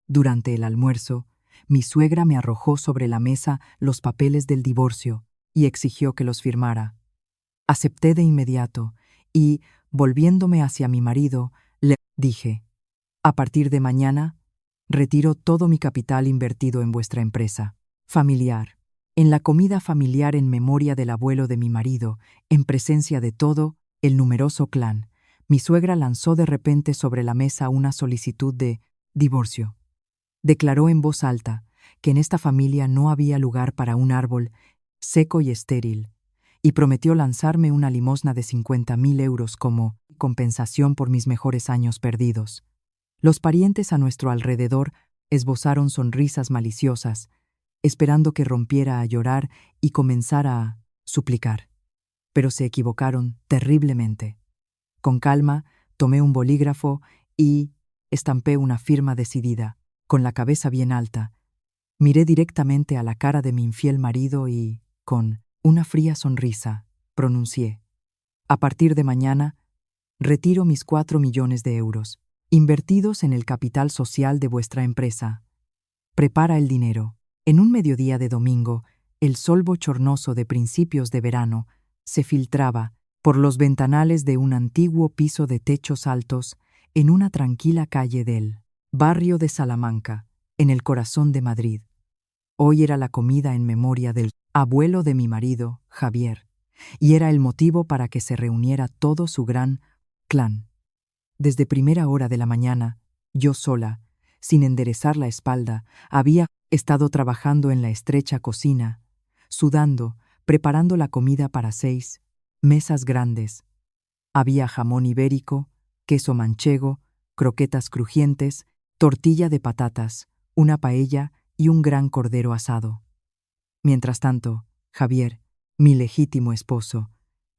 Durante el almuerzo, mi suegra me arrojó sobre la mesa los papeles del divorcio y exigió que los firmara. Acepté de inmediato y, volviéndome hacia mi marido, le dije: a partir de mañana, retiro todo mi capital invertido en vuestra empresa familiar. En la comida familiar en memoria del abuelo de mi marido, en presencia de todo el numeroso clan, mi suegra lanzó de repente sobre la mesa una solicitud de divorcio. Declaró en voz alta que en esta familia no había lugar para un árbol seco y estéril, y prometió lanzarme una limosna de 50.000 euros como compensación por mis mejores años perdidos. Los parientes a nuestro alrededor esbozaron sonrisas maliciosas, esperando que rompiera a llorar y comenzara a suplicar. Pero se equivocaron terriblemente. Con calma, tomé un bolígrafo y estampé una firma decidida, con la cabeza bien alta. Miré directamente a la cara de mi infiel marido y, con una fría sonrisa, pronuncié: a partir de mañana, retiro mis 4 millones de euros, invertidos en el capital social de vuestra empresa. Prepara el dinero. En un mediodía de domingo, el sol bochornoso de principios de verano se filtraba por los ventanales de un antiguo piso de techos altos en una tranquila calle del barrio de Salamanca, en el corazón de Madrid. Hoy era la comida en memoria del abuelo de mi marido, Javier, y era el motivo para que se reuniera todo su gran clan. Desde primera hora de la mañana, yo sola, sin enderezar la espalda, había estado trabajando en la estrecha cocina, sudando, preparando la comida para 6 mesas grandes. Había jamón ibérico, queso manchego, croquetas crujientes, tortilla de patatas, una paella y un gran cordero asado. Mientras tanto, Javier, mi legítimo esposo,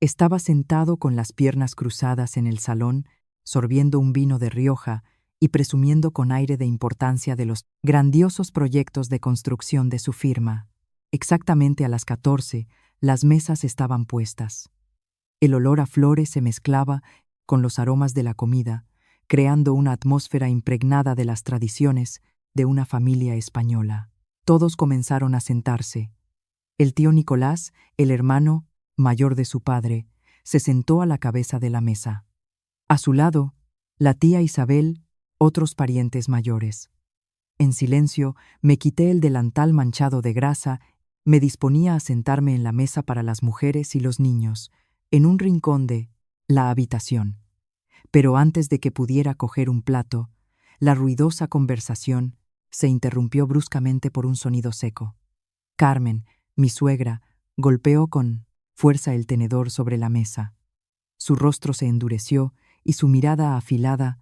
estaba sentado con las piernas cruzadas en el salón, sorbiendo un vino de Rioja y presumiendo con aire de importancia de los grandiosos proyectos de construcción de su firma. Exactamente a las 14, las mesas estaban puestas. El olor a flores se mezclaba con los aromas de la comida, creando una atmósfera impregnada de las tradiciones de una familia española. Todos comenzaron a sentarse. El tío Nicolás, el hermano mayor de su padre, se sentó a la cabeza de la mesa. A su lado, la tía Isabel, otros parientes mayores. En silencio, me quité el delantal manchado de grasa, me disponía a sentarme en la mesa para las mujeres y los niños, en un rincón de la habitación. Pero antes de que pudiera coger un plato, la ruidosa conversación se interrumpió bruscamente por un sonido seco. Carmen, mi suegra, golpeó con fuerza el tenedor sobre la mesa. Su rostro se endureció y su mirada afilada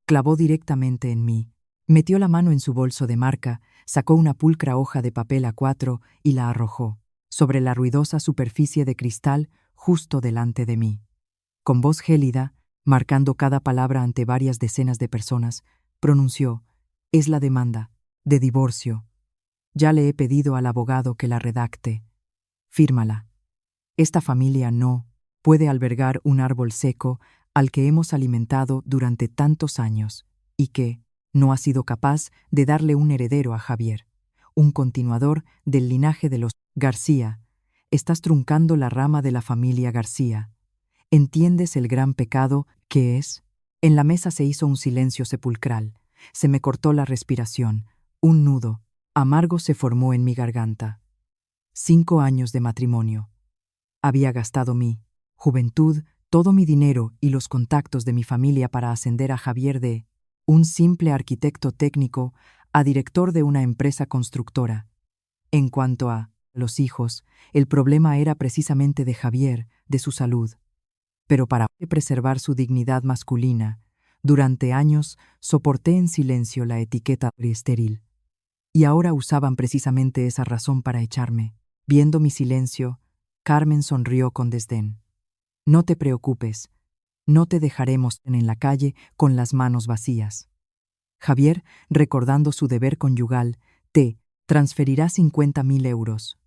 clavó directamente en mí. Metió la mano en su bolso de marca, sacó una pulcra hoja de papel A4 y la arrojó sobre la ruidosa superficie de cristal justo delante de mí. Con voz gélida, marcando cada palabra ante varias decenas de personas, pronunció: es la demanda de divorcio. Ya le he pedido al abogado que la redacte. Fírmala. Esta familia no puede albergar un árbol seco al que hemos alimentado durante tantos años y que no ha sido capaz de darle un heredero a Javier, un continuador del linaje de los García. Estás truncando la rama de la familia García. ¿Entiendes el gran pecado que es? En la mesa se hizo un silencio sepulcral. Se me cortó la respiración. Un nudo amargo se formó en mi garganta. 5 años de matrimonio. Había gastado mi juventud, todo mi dinero y los contactos de mi familia para ascender a Javier de un simple arquitecto técnico a director de una empresa constructora. En cuanto a los hijos, el problema era precisamente de Javier, de su salud. Pero para preservar su dignidad masculina, durante años soporté en silencio la etiqueta de estéril. Y ahora usaban precisamente esa razón para echarme. Viendo mi silencio, Carmen sonrió con desdén. No te preocupes, no te dejaremos en la calle con las manos vacías. Javier, recordando su deber conyugal, te transferirá 50.000 euros.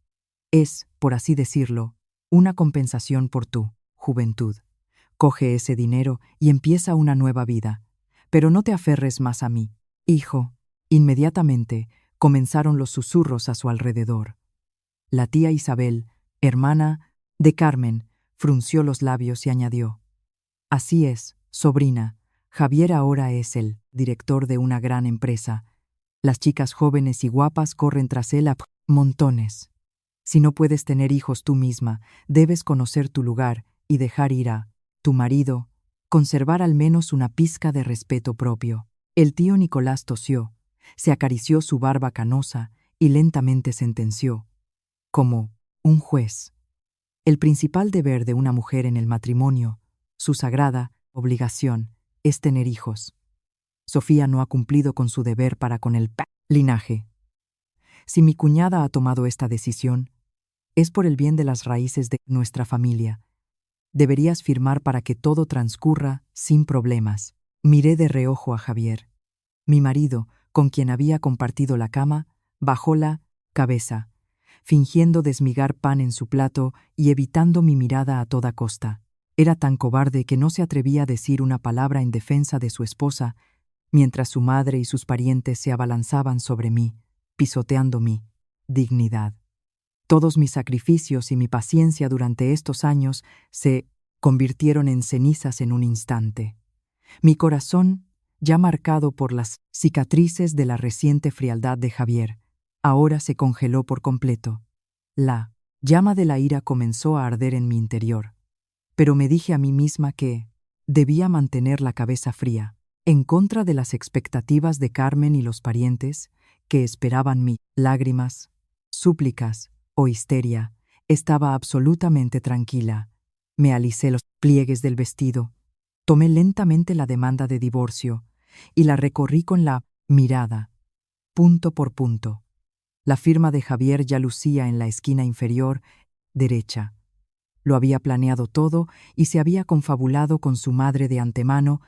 Es, por así decirlo, una compensación por tu juventud. Coge ese dinero y empieza una nueva vida. Pero no te aferres más a mí, hijo. Inmediatamente comenzaron los susurros a su alrededor. La tía Isabel, hermana de Carmen, frunció los labios y añadió: «Así es, sobrina, Javier ahora es el director de una gran empresa. Las chicas jóvenes y guapas corren tras él a montones. Si no puedes tener hijos tú misma, debes conocer tu lugar y dejar ir a tu marido, conservar al menos una pizca de respeto propio». El tío Nicolás tosió, se acarició su barba canosa y lentamente sentenció, como un juez: «El principal deber de una mujer en el matrimonio, su sagrada obligación, es tener hijos. Sofía no ha cumplido con su deber para con el linaje. Si mi cuñada ha tomado esta decisión, es por el bien de las raíces de nuestra familia. Deberías firmar para que todo transcurra sin problemas». Miré de reojo a Javier. Mi marido, con quien había compartido la cama, bajó la cabeza, fingiendo desmigar pan en su plato y evitando mi mirada a toda costa. Era tan cobarde que no se atrevía a decir una palabra en defensa de su esposa, mientras su madre y sus parientes se abalanzaban sobre mí, pisoteando mi dignidad. Todos mis sacrificios y mi paciencia durante estos años se convirtieron en cenizas en un instante. Mi corazón, ya marcado por las cicatrices de la reciente frialdad de Javier, ahora se congeló por completo. La llama de la ira comenzó a arder en mi interior, pero me dije a mí misma que debía mantener la cabeza fría, en contra de las expectativas de Carmen y los parientes, que esperaban mis lágrimas, súplicas o histeria. Estaba absolutamente tranquila. Me alicé los pliegues del vestido, tomé lentamente la demanda de divorcio y la recorrí con la mirada, punto por punto. La firma de Javier ya lucía en la esquina inferior derecha. Lo había planeado todo y se había confabulado con su madre de antemano,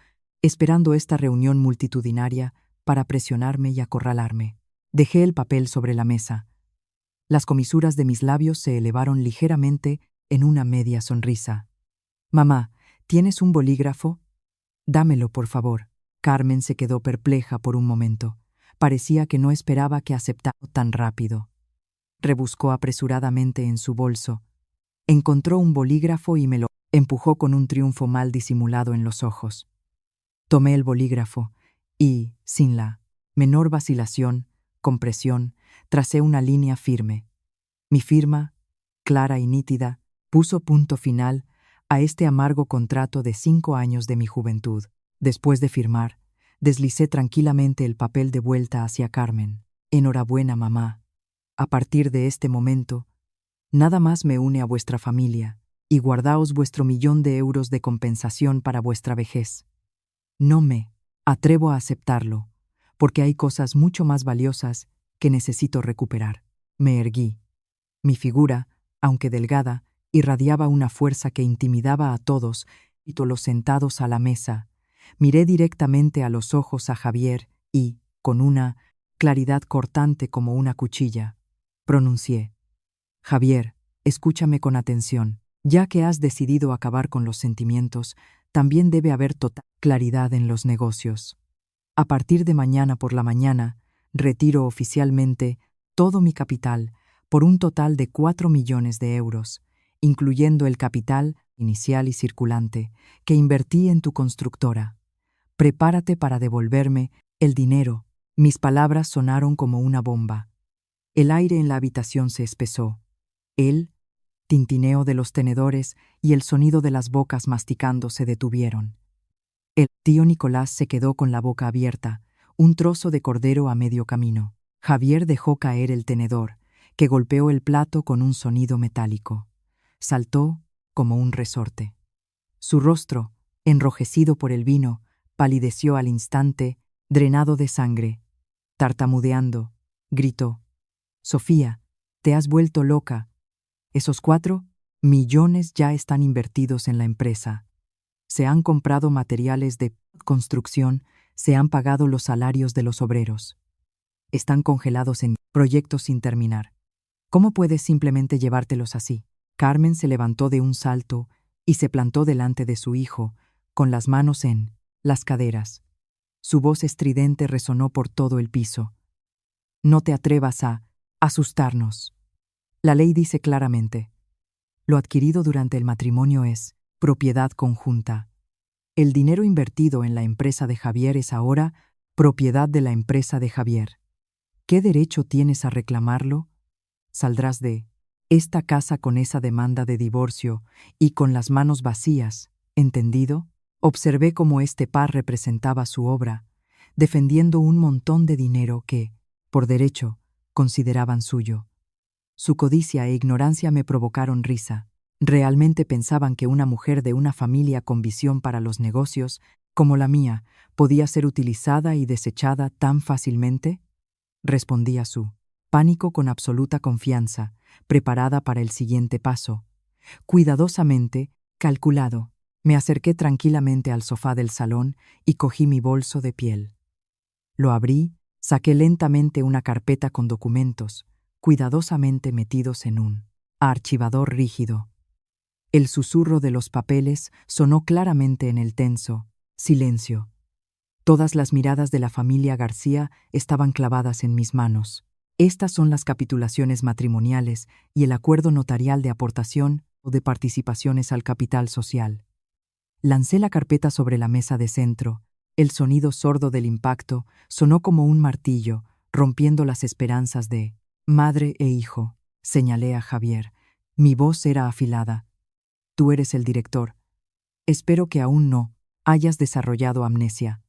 esperando esta reunión multitudinaria para presionarme y acorralarme. Dejé el papel sobre la mesa. Las comisuras de mis labios se elevaron ligeramente en una media sonrisa. «Mamá, ¿tienes un bolígrafo? Dámelo, por favor». Carmen se quedó perpleja por un momento. Parecía que no esperaba que aceptara tan rápido. Rebuscó apresuradamente en su bolso. Encontró un bolígrafo y me lo empujó con un triunfo mal disimulado en los ojos. Tomé el bolígrafo y, sin la menor vacilación, con presión, tracé una línea firme. Mi firma, clara y nítida, puso punto final a este amargo contrato de 5 años de mi juventud. Después de firmar, deslicé tranquilamente el papel de vuelta hacia Carmen. «Enhorabuena, mamá. A partir de este momento, nada más me une a vuestra familia, y guardaos vuestro 1.000.000 de euros de compensación para vuestra vejez. No me atrevo a aceptarlo, porque hay cosas mucho más valiosas que necesito recuperar». Me erguí. Mi figura, aunque delgada, irradiaba una fuerza que intimidaba a todos, y los sentados a la mesa. Miré directamente a los ojos a Javier y, con una claridad cortante como una cuchilla, pronuncié: «Javier, escúchame con atención. Ya que has decidido acabar con los sentimientos, también debe haber total claridad en los negocios. A partir de mañana por la mañana, retiro oficialmente todo mi capital por un total de 4 millones de euros, incluyendo el capital inicial y circulante que invertí en tu constructora. Prepárate para devolverme el dinero». Mis palabras sonaron como una bomba. El aire en la habitación se espesó. El tintineo de los tenedores y el sonido de las bocas masticando se detuvieron. El tío Nicolás se quedó con la boca abierta, un trozo de cordero a medio camino. Javier dejó caer el tenedor, que golpeó el plato con un sonido metálico. Saltó como un resorte. Su rostro, enrojecido por el vino, palideció al instante, drenado de sangre. Tartamudeando, gritó: «Sofía, te has vuelto loca. Esos 4 millones ya están invertidos en la empresa. Se han comprado materiales de construcción, se han pagado los salarios de los obreros. Están congelados en proyectos sin terminar. ¿Cómo puedes simplemente llevártelos así?». Carmen se levantó de un salto y se plantó delante de su hijo, con las manos en las caderas. Su voz estridente resonó por todo el piso. No te atrevas a asustarnos. La ley dice claramente: lo adquirido durante el matrimonio es propiedad conjunta. El dinero invertido en la empresa de Javier es ahora propiedad de la empresa de Javier. ¿Qué derecho tienes a reclamarlo? Saldrás de esta casa con esa demanda de divorcio y con las manos vacías, ¿entendido? Observé cómo este par representaba su obra, defendiendo un montón de dinero que, por derecho, consideraban suyo. Su codicia e ignorancia me provocaron risa. ¿Realmente pensaban que una mujer de una familia con visión para los negocios, como la mía, podía ser utilizada y desechada tan fácilmente? Respondí a su pánico con absoluta confianza, preparada para el siguiente paso. Cuidadosamente, calculado, me acerqué tranquilamente al sofá del salón y cogí mi bolso de piel. Lo abrí, saqué lentamente una carpeta con documentos, cuidadosamente metidos en un archivador rígido. El susurro de los papeles sonó claramente en el tenso silencio. Todas las miradas de la familia García estaban clavadas en mis manos. Estas son las capitulaciones matrimoniales y el acuerdo notarial de aportación o de participaciones al capital social. Lancé la carpeta sobre la mesa de centro. El sonido sordo del impacto sonó como un martillo, rompiendo las esperanzas de madre e hijo. Señalé a Javier. Mi voz era afilada. Tú eres el director. Espero que aún no hayas desarrollado amnesia.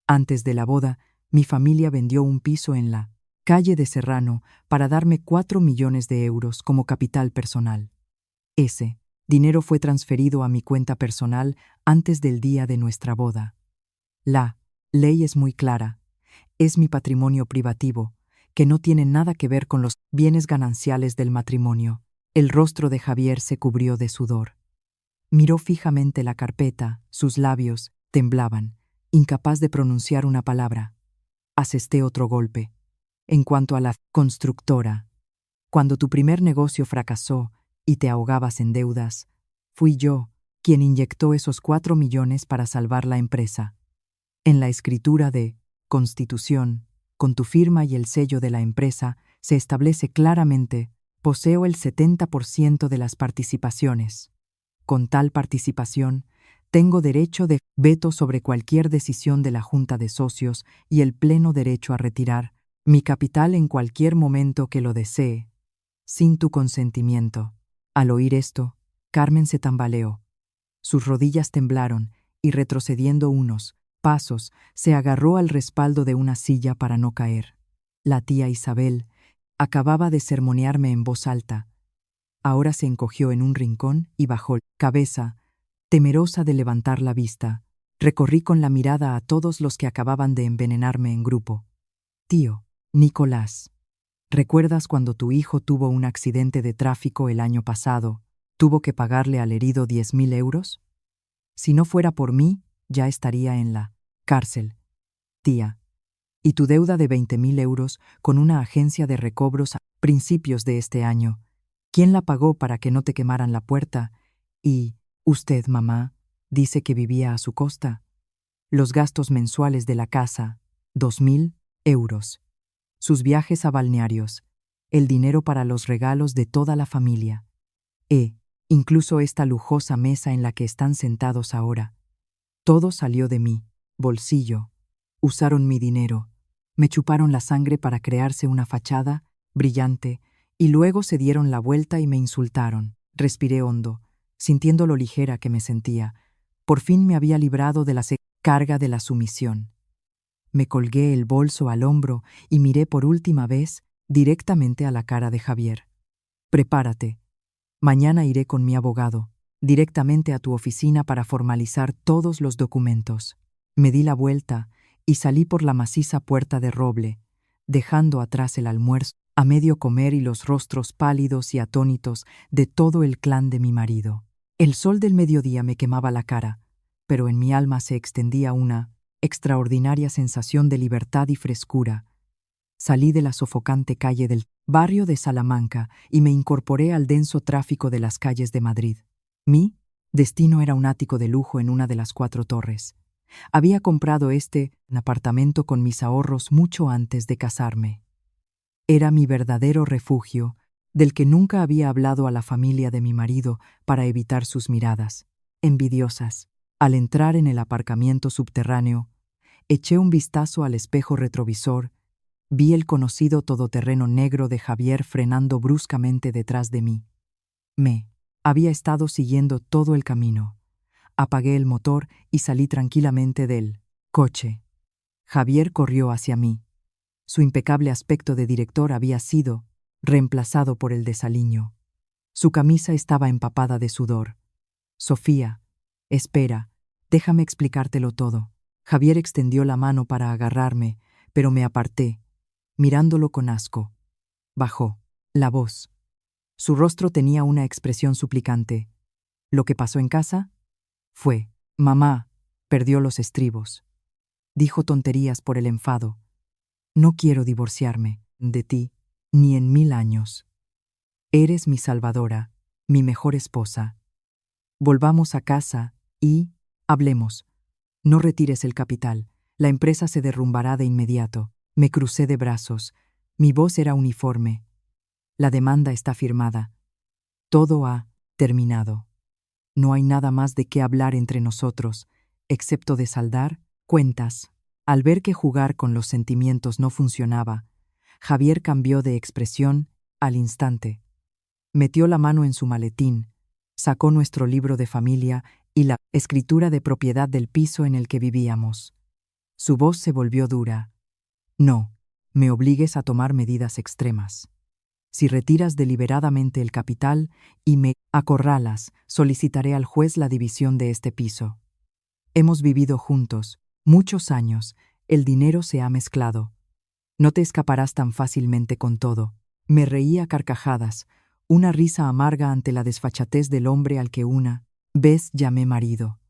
Antes de la boda, mi familia vendió un piso en la calle de Serrano para darme 4 millones de euros como capital personal. Ese dinero fue transferido a mi cuenta personal antes del día de nuestra boda. La ley es muy clara. Es mi patrimonio privativo, que no tiene nada que ver con los bienes gananciales del matrimonio. El rostro de Javier se cubrió de sudor. Miró fijamente la carpeta, sus labios temblaban, incapaz de pronunciar una palabra. Asesté otro golpe. En cuanto a la constructora, cuando tu primer negocio fracasó y te ahogabas en deudas, fui yo quien inyectó esos 4 millones para salvar la empresa. En la escritura de Constitución, con tu firma y el sello de la empresa, se establece claramente: poseo el 70% de las participaciones. Con tal participación, tengo derecho de veto sobre cualquier decisión de la Junta de Socios y el pleno derecho a retirar mi capital en cualquier momento que lo desee, sin tu consentimiento. Al oír esto, Carmen se tambaleó. Sus rodillas temblaron y, retrocediendo unos pasos, se agarró al respaldo de una silla para no caer. La tía Isabel acababa de sermonearme en voz alta. Ahora se encogió en un rincón y bajó la cabeza, temerosa de levantar la vista. Recorrí con la mirada a todos los que acababan de envenenarme en grupo. Tío, Nicolás, ¿recuerdas cuando tu hijo tuvo un accidente de tráfico el año pasado? ¿Tuvo que pagarle al herido 10.000 euros? Si no fuera por mí, ya estaría en la cárcel. Tía, y tu deuda de 20.000 euros con una agencia de recobros a principios de este año. ¿Quién la pagó para que no te quemaran la puerta? Y usted, mamá, dice que vivía a su costa. Los gastos mensuales de la casa, 2.000 euros. Sus viajes a balnearios, el dinero para los regalos de toda la familia. Incluso esta lujosa mesa en la que están sentados ahora. Todo salió de mi bolsillo. Usaron mi dinero. Me chuparon la sangre para crearse una fachada brillante y luego se dieron la vuelta y me insultaron. Respiré hondo, sintiendo lo ligera que me sentía. Por fin me había librado de la carga de la sumisión. Me colgué el bolso al hombro y miré por última vez directamente a la cara de Javier. Prepárate. Mañana iré con mi abogado, directamente a tu oficina para formalizar todos los documentos. Me di la vuelta y salí por la maciza puerta de roble, dejando atrás el almuerzo a medio comer y los rostros pálidos y atónitos de todo el clan de mi marido. El sol del mediodía me quemaba la cara, pero en mi alma se extendía una extraordinaria sensación de libertad y frescura. Salí de la sofocante calle del barrio de Salamanca y me incorporé al denso tráfico de las calles de Madrid. Mi destino era un ático de lujo en una de las 4 torres. Había comprado un apartamento con mis ahorros mucho antes de casarme. Era mi verdadero refugio, del que nunca había hablado a la familia de mi marido para evitar sus miradas envidiosas. Al entrar en el aparcamiento subterráneo, eché un vistazo al espejo retrovisor. Vi el conocido todoterreno negro de Javier frenando bruscamente detrás de mí. Me había estado siguiendo todo el camino. Apagué el motor y salí tranquilamente del coche. Javier corrió hacia mí. Su impecable aspecto de director había sido reemplazado por el desaliño. Su camisa estaba empapada de sudor. Sofía, espera, déjame explicártelo todo. Javier extendió la mano para agarrarme, pero me aparté, mirándolo con asco. Bajó la voz. Su rostro tenía una expresión suplicante. ¿Lo que pasó en casa? Fue, mamá, perdió los estribos. Dijo tonterías por el enfado. No quiero divorciarme de ti, ni en 1000 años. Eres mi salvadora, mi mejor esposa. Volvamos a casa y hablemos. No retires el capital. La empresa se derrumbará de inmediato. Me crucé de brazos. Mi voz era uniforme. La demanda está firmada. Todo ha terminado. No hay nada más de qué hablar entre nosotros, excepto de saldar cuentas. Al ver que jugar con los sentimientos no funcionaba, Javier cambió de expresión al instante. Metió la mano en su maletín, sacó nuestro libro de familia y la escritura de propiedad del piso en el que vivíamos. Su voz se volvió dura. No, me obligues a tomar medidas extremas. Si retiras deliberadamente el capital y me acorralas, solicitaré al juez la división de este piso. Hemos vivido juntos muchos años, el dinero se ha mezclado. No te escaparás tan fácilmente con todo. Me reí a carcajadas, una risa amarga ante la desfachatez del hombre al que una vez llamé marido.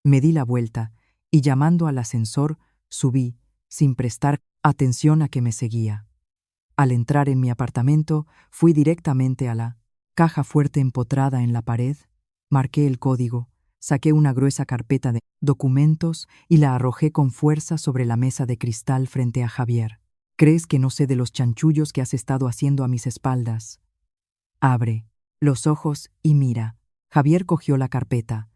Me di la vuelta y, llamando al ascensor, subí, sin prestar atención a que me seguía. Al entrar en mi apartamento, fui directamente a la caja fuerte empotrada en la pared, marqué el código, saqué una gruesa carpeta de documentos y la arrojé con fuerza sobre la mesa de cristal frente a Javier. ¿Crees que no sé de los chanchullos que has estado haciendo a mis espaldas? Abre los ojos y mira. Javier cogió la carpeta.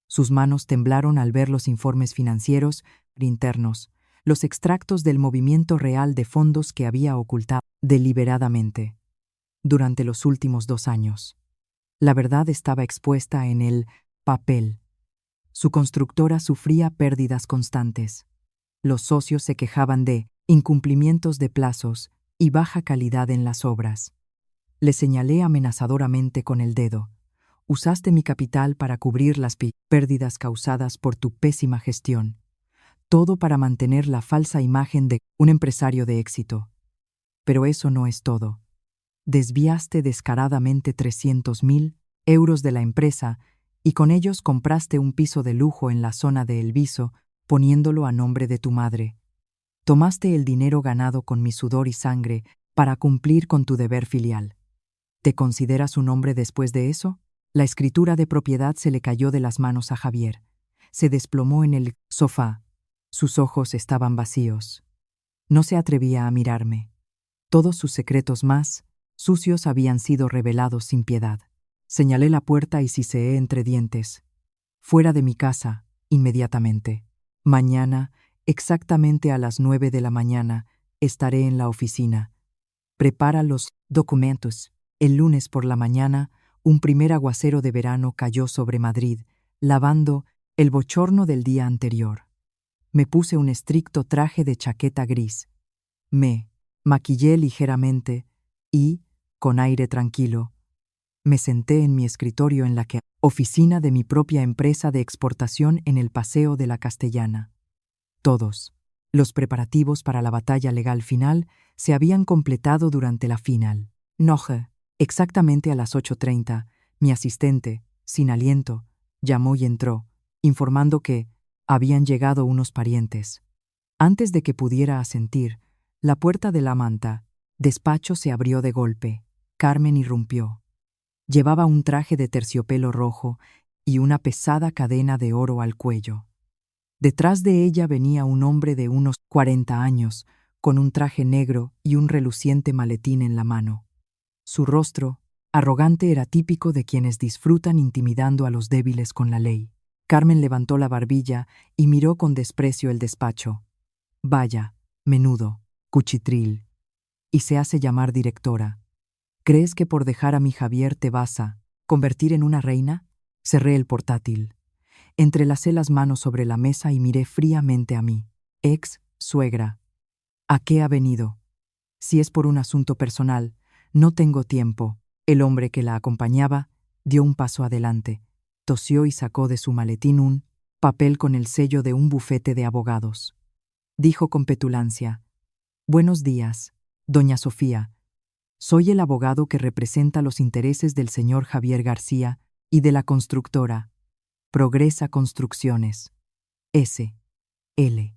Sus manos temblaron al ver los informes financieros internos, los extractos del movimiento real de fondos que había ocultado deliberadamente durante los últimos 2 años. La verdad estaba expuesta en el papel. Su constructora sufría pérdidas constantes. Los socios se quejaban de incumplimientos de plazos y baja calidad en las obras. Le señalé amenazadoramente con el dedo. Usaste mi capital para cubrir las pérdidas causadas por tu pésima gestión. Todo para mantener la falsa imagen de un empresario de éxito. Pero eso no es todo. Desviaste descaradamente 300.000 euros de la empresa y con ellos compraste un piso de lujo en la zona de El Viso, poniéndolo a nombre de tu madre. Tomaste el dinero ganado con mi sudor y sangre para cumplir con tu deber filial. ¿Te consideras un hombre después de eso? La escritura de propiedad se le cayó de las manos a Javier. Se desplomó en el sofá. Sus ojos estaban vacíos. No se atrevía a mirarme. Todos sus secretos más sucios habían sido revelados sin piedad. Señalé la puerta y siseé entre dientes. Fuera de mi casa, inmediatamente. Mañana, exactamente a las 9 de la mañana, estaré en la oficina. Prepara los documentos. El lunes por la mañana, un primer aguacero de verano cayó sobre Madrid, lavando el bochorno del día anterior. Me puse un estricto traje de chaqueta gris. Me maquillé ligeramente y, con aire tranquilo, me senté en mi escritorio en la oficina de mi propia empresa de exportación en el Paseo de la Castellana. Todos los preparativos para la batalla legal final se habían completado durante la final. Noche, exactamente a las 8:30, mi asistente, sin aliento, llamó y entró, informando que habían llegado unos parientes. Antes de que pudiera asentir, la puerta de la manta despacho se abrió de golpe. Carmen irrumpió. Llevaba un traje de terciopelo rojo y una pesada cadena de oro al cuello. Detrás de ella venía un hombre de unos 40 años, con un traje negro y un reluciente maletín en la mano. Su rostro, arrogante, era típico de quienes disfrutan intimidando a los débiles con la ley. Carmen levantó la barbilla y miró con desprecio el despacho. Vaya, menudo, cuchitril. Y se hace llamar directora. ¿Crees que por dejar a mi Javier te vas a convertir en una reina? Cerré el portátil. Entrelacé las manos sobre la mesa y miré fríamente a mi ex suegra. ¿A qué ha venido? Si es por un asunto personal, no tengo tiempo. El hombre que la acompañaba dio un paso adelante, tosió y sacó de su maletín un papel con el sello de un bufete de abogados. Dijo con petulancia: Buenos días, doña Sofía. Soy el abogado que representa los intereses del señor Javier García y de la constructora Progresa Construcciones. S.L.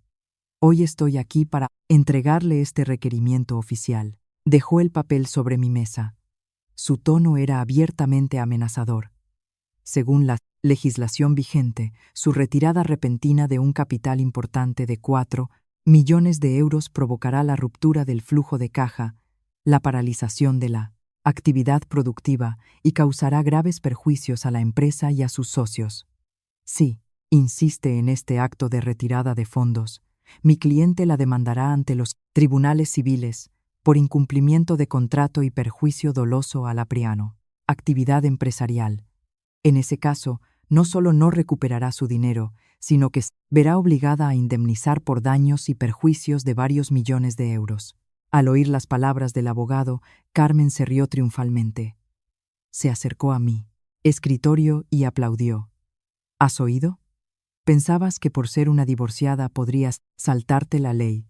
Hoy estoy aquí para entregarle este requerimiento oficial. Dejó el papel sobre mi mesa. Su tono era abiertamente amenazador. Según la legislación vigente, su retirada repentina de un capital importante de 4 millones de euros provocará la ruptura del flujo de caja, la paralización de la actividad productiva y causará graves perjuicios a la empresa y a sus socios. Sí, insiste en este acto de retirada de fondos. Mi cliente la demandará ante los tribunales civiles por incumplimiento de contrato y perjuicio doloso a la actividad empresarial. En ese caso, no solo no recuperará su dinero, sino que verá obligada a indemnizar por daños y perjuicios de varios millones de euros. Al oír las palabras del abogado, Carmen se rió triunfalmente. Se acercó a mi escritorio y aplaudió. ¿Has oído? Pensabas que por ser una divorciada podrías saltarte la ley.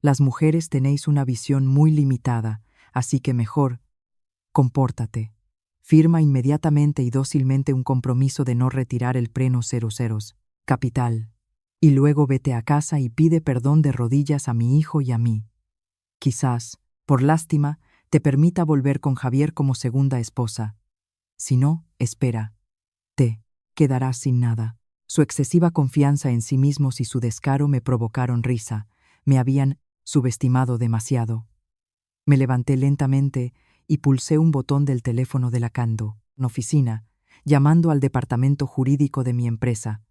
Las mujeres tenéis una visión muy limitada, así que mejor, compórtate. Firma inmediatamente y dócilmente un compromiso de no retirar el preno 00, capital. Y luego vete a casa y pide perdón de rodillas a mi hijo y a mí. Quizás, por lástima, te permita volver con Javier como segunda esposa. Si no, espera. Te quedarás sin nada. Su excesiva confianza en sí mismos y su descaro me provocaron risa. Me habían subestimado demasiado. Me levanté lentamente y pulsé un botón del teléfono de la oficina, llamando al departamento jurídico de mi empresa.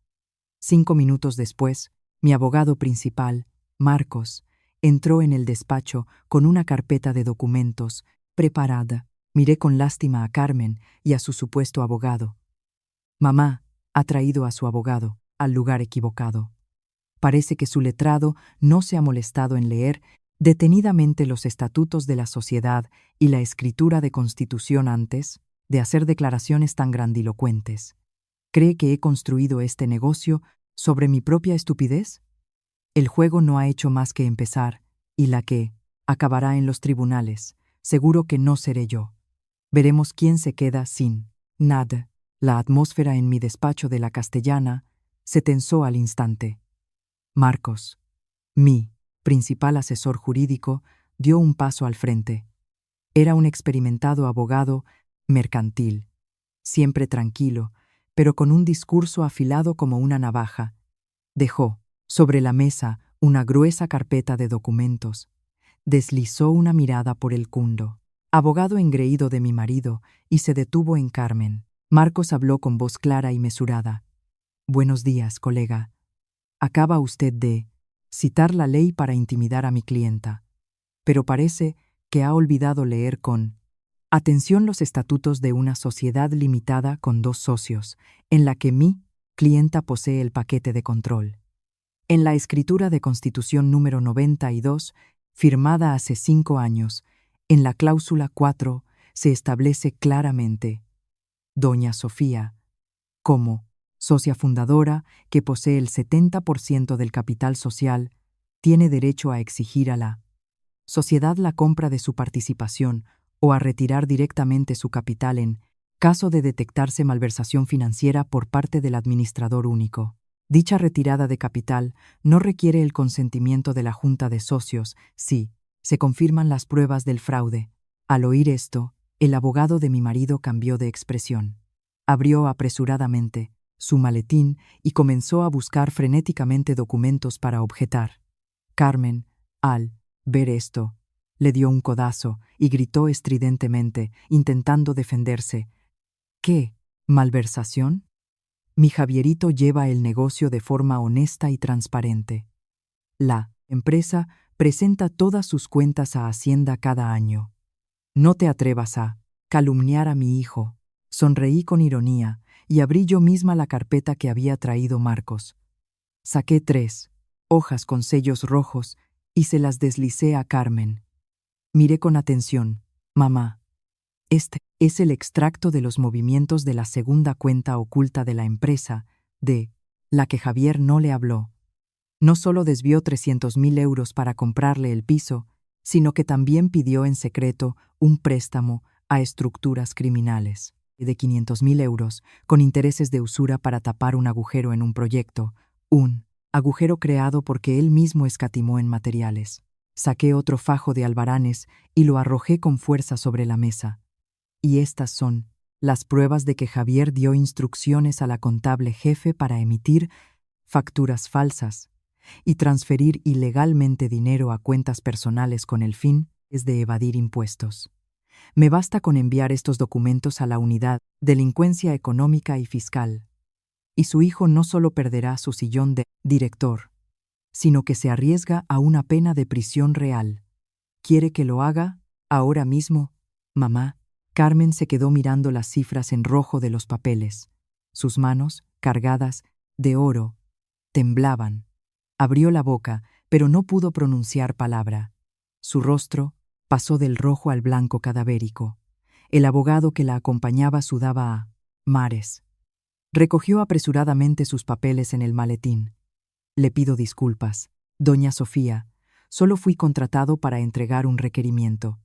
5 minutos después, mi abogado principal, Marcos, entró en el despacho con una carpeta de documentos preparada. Miré con lástima a Carmen y a su supuesto abogado. Mamá ha traído a su abogado al lugar equivocado. Parece que su letrado no se ha molestado en leer detenidamente los estatutos de la sociedad y la escritura de constitución antes de hacer declaraciones tan grandilocuentes. ¿Cree que he construido este negocio sobre mi propia estupidez? El juego no ha hecho más que empezar, y la que acabará en los tribunales, seguro que no seré yo. Veremos quién se queda sin nada. La atmósfera en mi despacho de la Castellana se tensó al instante. Marcos, mi principal asesor jurídico, dio un paso al frente. Era un experimentado abogado mercantil, siempre tranquilo, pero con un discurso afilado como una navaja. Dejó sobre la mesa una gruesa carpeta de documentos. Deslizó una mirada por el cundo, abogado engreído de mi marido, y se detuvo en Carmen. Marcos habló con voz clara y mesurada. Buenos días, colega. Acaba usted de citar la ley para intimidar a mi clienta, pero parece que ha olvidado leer con atención los estatutos de una sociedad limitada con 2 socios, en la que mi clienta posee el paquete de control. En la escritura de Constitución número 92, firmada hace 5 años, en la cláusula 4, se establece claramente: Doña Sofía, como socia fundadora que posee el 70% del capital social, tiene derecho a exigir a la sociedad la compra de su participación o a retirar directamente su capital en caso de detectarse malversación financiera por parte del administrador único. Dicha retirada de capital no requiere el consentimiento de la Junta de Socios si se confirman las pruebas del fraude. Al oír esto, el abogado de mi marido cambió de expresión. Abrió apresuradamente su maletín y comenzó a buscar frenéticamente documentos para objetar. Carmen, al ver esto. Le dio un codazo y gritó estridentemente, intentando defenderse. ¿Qué? ¿Malversación? Mi Javierito lleva el negocio de forma honesta y transparente. La empresa presenta todas sus cuentas a Hacienda cada año. No te atrevas a calumniar a mi hijo. Sonreí con ironía y abrí yo misma la carpeta que había traído Marcos. Saqué 3 hojas con sellos rojos y se las deslicé a Carmen. Miré con atención. Mamá, este es el extracto de los movimientos de la segunda cuenta oculta de la empresa, de la que Javier no le habló. No solo desvió 300.000 euros para comprarle el piso, sino que también pidió en secreto un préstamo a estructuras criminales de 500.000 euros, con intereses de usura para tapar un agujero en un proyecto, un agujero creado porque él mismo escatimó en materiales. Saqué otro fajo de albaranes y lo arrojé con fuerza sobre la mesa. Y estas son las pruebas de que Javier dio instrucciones a la contable jefe para emitir facturas falsas y transferir ilegalmente dinero a cuentas personales con el fin de evadir impuestos. Me basta con enviar estos documentos a la unidad Delincuencia Económica y Fiscal, y su hijo no solo perderá su sillón de director, sino que se arriesga a una pena de prisión real. ¿Quiere que lo haga ahora mismo, mamá? Carmen se quedó mirando las cifras en rojo de los papeles. Sus manos, cargadas de oro, temblaban. Abrió la boca, pero no pudo pronunciar palabra. Su rostro pasó del rojo al blanco cadavérico. El abogado que la acompañaba sudaba a mares. Recogió apresuradamente sus papeles en el maletín. Le pido disculpas, doña Sofía. Solo fui contratado para entregar un requerimiento.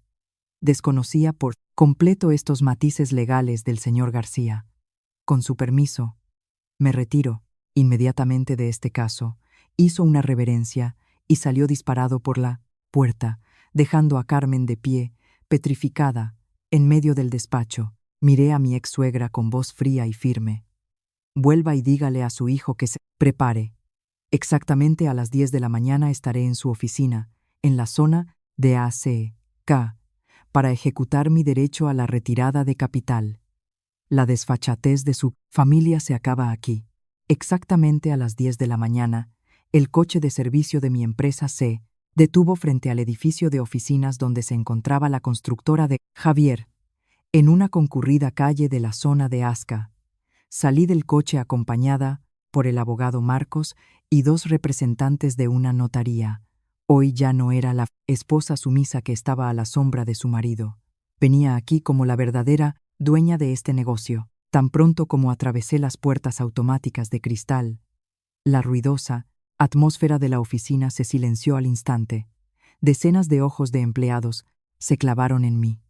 Desconocía por completo estos matices legales del señor García. Con su permiso, me retiro inmediatamente de este caso. Hizo una reverencia y salió disparado por la puerta, dejando a Carmen de pie, petrificada, en medio del despacho. Miré a mi ex-suegra con voz fría y firme. Vuelva y dígale a su hijo que se prepare. Exactamente a las 10 de la mañana estaré en su oficina, en la zona de ACK, para ejecutar mi derecho a la retirada de capital. La desfachatez de su familia se acaba aquí. Exactamente a las 10 de la mañana, el coche de servicio de mi empresa se detuvo frente al edificio de oficinas donde se encontraba la constructora de Javier, en una concurrida calle de la zona de Asca. Salí del coche acompañada por el abogado Marcos y 2 representantes de una notaría. Hoy ya no era la esposa sumisa que estaba a la sombra de su marido. Venía aquí como la verdadera dueña de este negocio. Tan pronto como atravesé las puertas automáticas de cristal, la ruidosa atmósfera de la oficina se silenció al instante. Decenas de ojos de empleados se clavaron en mí.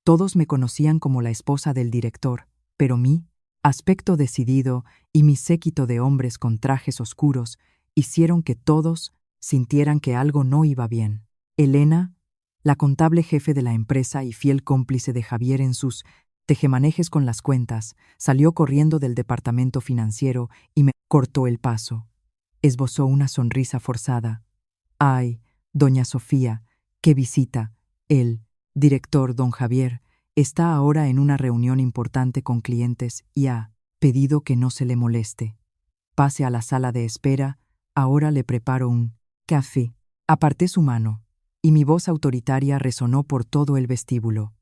Todos me conocían como la esposa del director, pero mi aspecto decidido y mi séquito de hombres con trajes oscuros hicieron que todos sintieran que algo no iba bien. Elena, la contable jefe de la empresa y fiel cómplice de Javier en sus tejemanejes con las cuentas, salió corriendo del departamento financiero y me cortó el paso. Esbozó una sonrisa forzada. «Ay, doña Sofía, qué visita. El director, don Javier, está ahora en una reunión importante con clientes y ha pedido que no se le moleste. Pase a la sala de espera, ahora le preparo un café». Aparté su mano, y mi voz autoritaria resonó por todo el vestíbulo.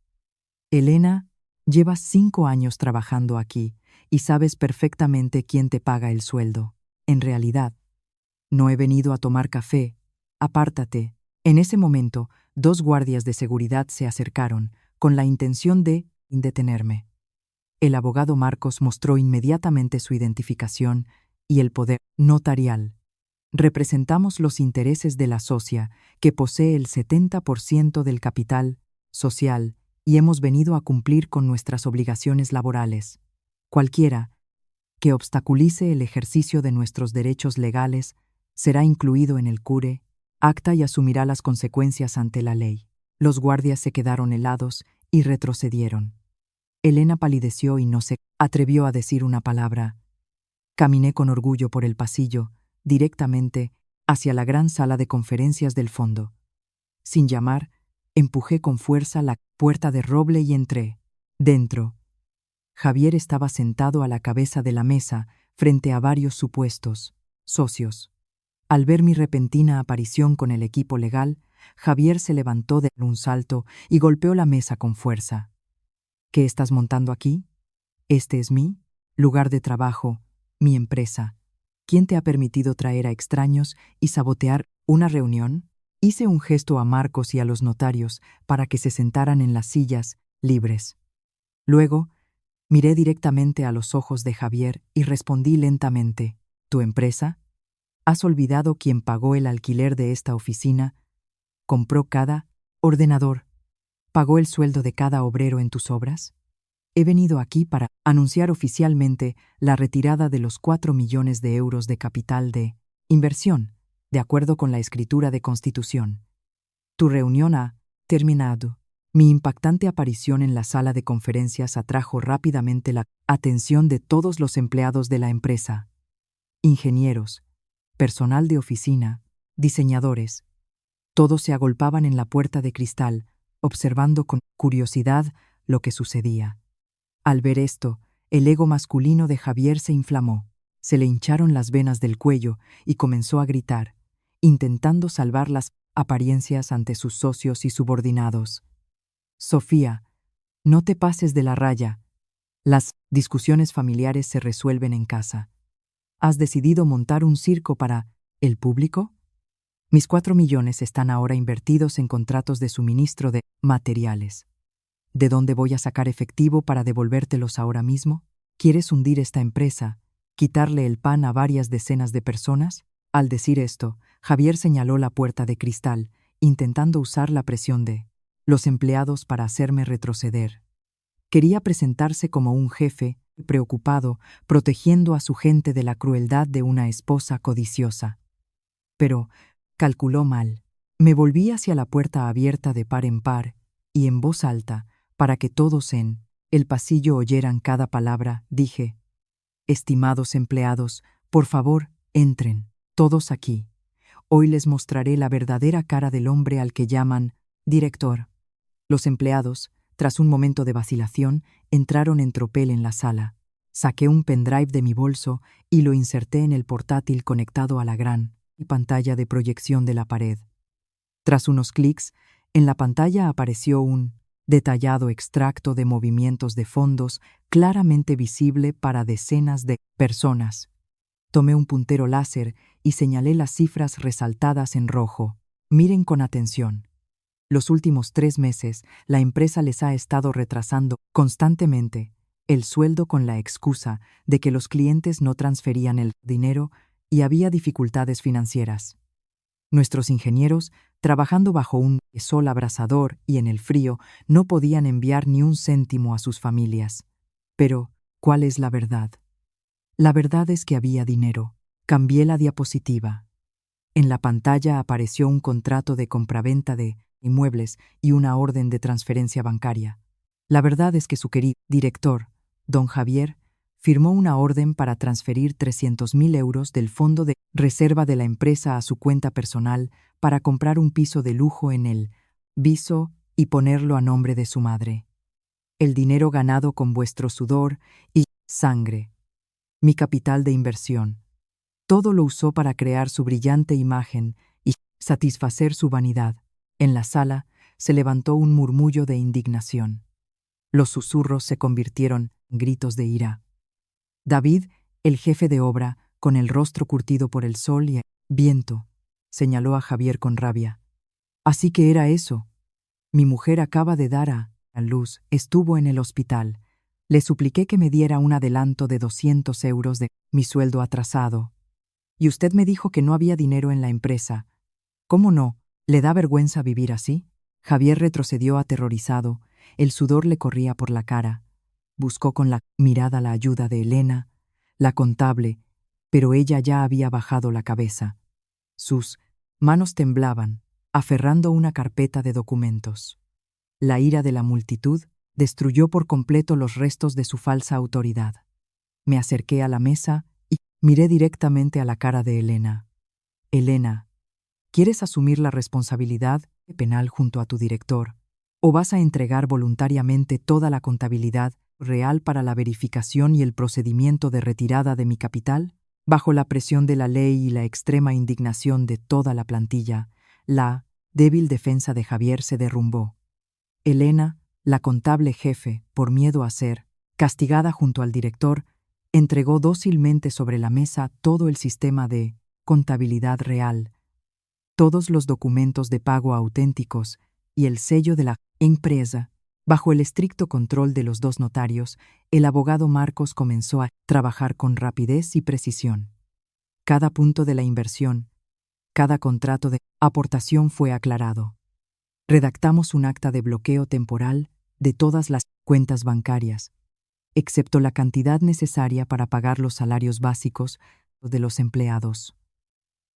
«Elena, llevas 5 años trabajando aquí y sabes perfectamente quién te paga el sueldo. En realidad, no he venido a tomar café. Apártate». En ese momento, 2 guardias de seguridad se acercaron, con la intención de detenerme. El abogado Marcos mostró inmediatamente su identificación y el poder notarial. Representamos los intereses de la socia, que posee el 70% del capital social, y hemos venido a cumplir con nuestras obligaciones laborales. Cualquiera que obstaculice el ejercicio de nuestros derechos legales será incluido en el cure acta y asumirá las consecuencias ante la ley. Los guardias se quedaron helados y retrocedieron. Elena palideció y no se atrevió a decir una palabra. Caminé con orgullo por el pasillo, directamente hacia la gran sala de conferencias del fondo. Sin llamar, empujé con fuerza la puerta de roble y entré. Dentro, Javier estaba sentado a la cabeza de la mesa, frente a varios supuestos socios. Al ver mi repentina aparición con el equipo legal, Javier se levantó de un salto y golpeó la mesa con fuerza. ¿Qué estás montando aquí? Este es mi lugar de trabajo, mi empresa. ¿Quién te ha permitido traer a extraños y sabotear una reunión? Hice un gesto a Marcos y a los notarios para que se sentaran en las sillas, libres. Luego, miré directamente a los ojos de Javier y respondí lentamente: ¿Tu empresa? ¿Has olvidado quién pagó el alquiler de esta oficina? ¿Compró cada ordenador? ¿Pagó el sueldo de cada obrero en tus obras? He venido aquí para anunciar oficialmente la retirada de los 4 millones de euros de capital de inversión, de acuerdo con la escritura de constitución. Tu reunión ha terminado. Mi impactante aparición en la sala de conferencias atrajo rápidamente la atención de todos los empleados de la empresa. Ingenieros, personal de oficina, diseñadores. Todos se agolpaban en la puerta de cristal, observando con curiosidad lo que sucedía. Al ver esto, el ego masculino de Javier se inflamó, se le hincharon las venas del cuello y comenzó a gritar, intentando salvar las apariencias ante sus socios y subordinados. Sofía, no te pases de la raya. Las discusiones familiares se resuelven en casa. ¿Has decidido montar un circo para el público? Mis 4 millones están ahora invertidos en contratos de suministro de materiales. ¿De dónde voy a sacar efectivo para devolvértelos ahora mismo? ¿Quieres hundir esta empresa, quitarle el pan a varias decenas de personas? Al decir esto, Javier señaló la puerta de cristal, intentando usar la presión de los empleados para hacerme retroceder. Quería presentarse como un jefe preocupado, protegiendo a su gente de la crueldad de una esposa codiciosa. Pero calculó mal. Me volví hacia la puerta abierta de par en par y en voz alta, para que todos en el pasillo oyeran cada palabra, dije: Estimados empleados, por favor, entren, todos aquí. Hoy les mostraré la verdadera cara del hombre al que llaman director. Los empleados, tras un momento de vacilación, entraron en tropel en la sala. Saqué un pendrive de mi bolso y lo inserté en el portátil conectado a la gran pantalla de proyección de la pared. Tras unos clics, en la pantalla apareció un detallado extracto de movimientos de fondos claramente visible para decenas de personas. Tomé un puntero láser y señalé las cifras resaltadas en rojo. Miren con atención. Los últimos 3 meses, la empresa les ha estado retrasando constantemente el sueldo con la excusa de que los clientes no transferían el dinero y había dificultades financieras. Nuestros ingenieros, trabajando bajo un sol abrasador y en el frío, no podían enviar ni un céntimo a sus familias. Pero, ¿cuál es la verdad? La verdad es que había dinero. Cambié la diapositiva. En la pantalla apareció un contrato de compraventa de inmuebles y una orden de transferencia bancaria. La verdad es que su querido director, don Javier, firmó una orden para transferir 300.000 euros del fondo de reserva de la empresa a su cuenta personal para comprar un piso de lujo en el Viso y ponerlo a nombre de su madre. El dinero ganado con vuestro sudor y sangre. Mi capital de inversión. Todo lo usó para crear su brillante imagen y satisfacer su vanidad. En la sala se levantó un murmullo de indignación. Los susurros se convirtieron en gritos de ira. David, el jefe de obra, con el rostro curtido por el sol y el viento, señaló a Javier con rabia. Así que era eso. Mi mujer acaba de dar a luz, estuvo en el hospital. Le supliqué que me diera un adelanto de 200 euros de mi sueldo atrasado. Y usted me dijo que no había dinero en la empresa. ¿Cómo no? ¿Le da vergüenza vivir así? Javier retrocedió aterrorizado. El sudor le corría por la cara. Buscó con la mirada la ayuda de Elena, la contable, pero ella ya había bajado la cabeza. Sus manos temblaban, aferrando una carpeta de documentos. La ira de la multitud destruyó por completo los restos de su falsa autoridad. Me acerqué a la mesa y miré directamente a la cara de Elena. Elena, ¿quieres asumir la responsabilidad penal junto a tu director, o vas a entregar voluntariamente toda la contabilidad real para la verificación y el procedimiento de retirada de mi capital. Bajo la presión de la ley y la extrema indignación de toda la plantilla, la débil defensa de Javier se derrumbó. Elena, la contable jefe, por miedo a ser castigada junto al director, entregó dócilmente sobre la mesa todo el sistema de contabilidad real, todos los documentos de pago auténticos y el sello de la empresa. Bajo el estricto control de los dos notarios, el abogado Marcos comenzó a trabajar con rapidez y precisión. Cada punto de la inversión, cada contrato de aportación fue aclarado. Redactamos un acta de bloqueo temporal de todas las cuentas bancarias, excepto la cantidad necesaria para pagar los salarios básicos de los empleados.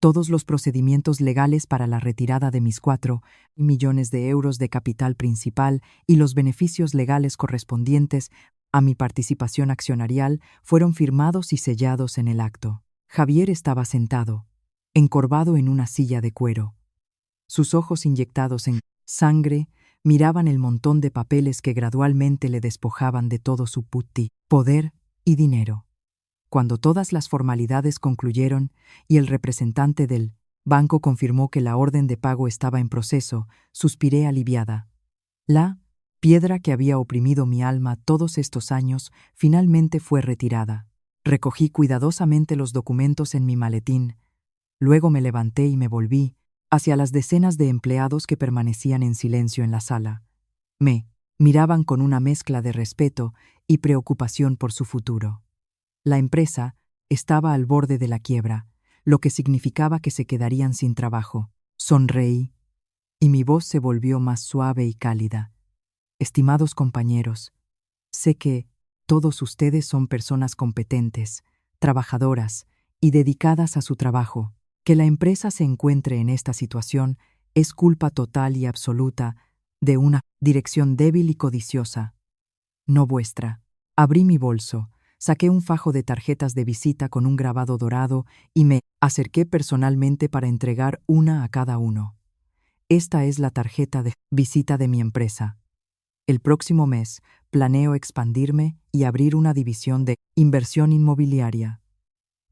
Todos los procedimientos legales para la retirada de mis 4 millones de euros de capital principal y los beneficios legales correspondientes a mi participación accionarial fueron firmados y sellados en el acto. Javier estaba sentado, encorvado en una silla de cuero. Sus ojos inyectados en sangre miraban el montón de papeles que gradualmente le despojaban de todo su poder y dinero. Cuando todas las formalidades concluyeron y el representante del banco confirmó que la orden de pago estaba en proceso, suspiré aliviada. La piedra que había oprimido mi alma todos estos años finalmente fue retirada. Recogí cuidadosamente los documentos en mi maletín. Luego me levanté y me volví hacia las decenas de empleados que permanecían en silencio en la sala. Me miraban con una mezcla de respeto y preocupación por su futuro. La empresa estaba al borde de la quiebra, lo que significaba que se quedarían sin trabajo. Sonreí, y mi voz se volvió más suave y cálida. Estimados compañeros, sé que todos ustedes son personas competentes, trabajadoras y dedicadas a su trabajo. Que la empresa se encuentre en esta situación es culpa total y absoluta de una dirección débil y codiciosa, no vuestra. Abrí mi bolso, saqué un fajo de tarjetas de visita con un grabado dorado y me acerqué personalmente para entregar una a cada uno. Esta es la tarjeta de visita de mi empresa. El próximo mes planeo expandirme y abrir una división de inversión inmobiliaria.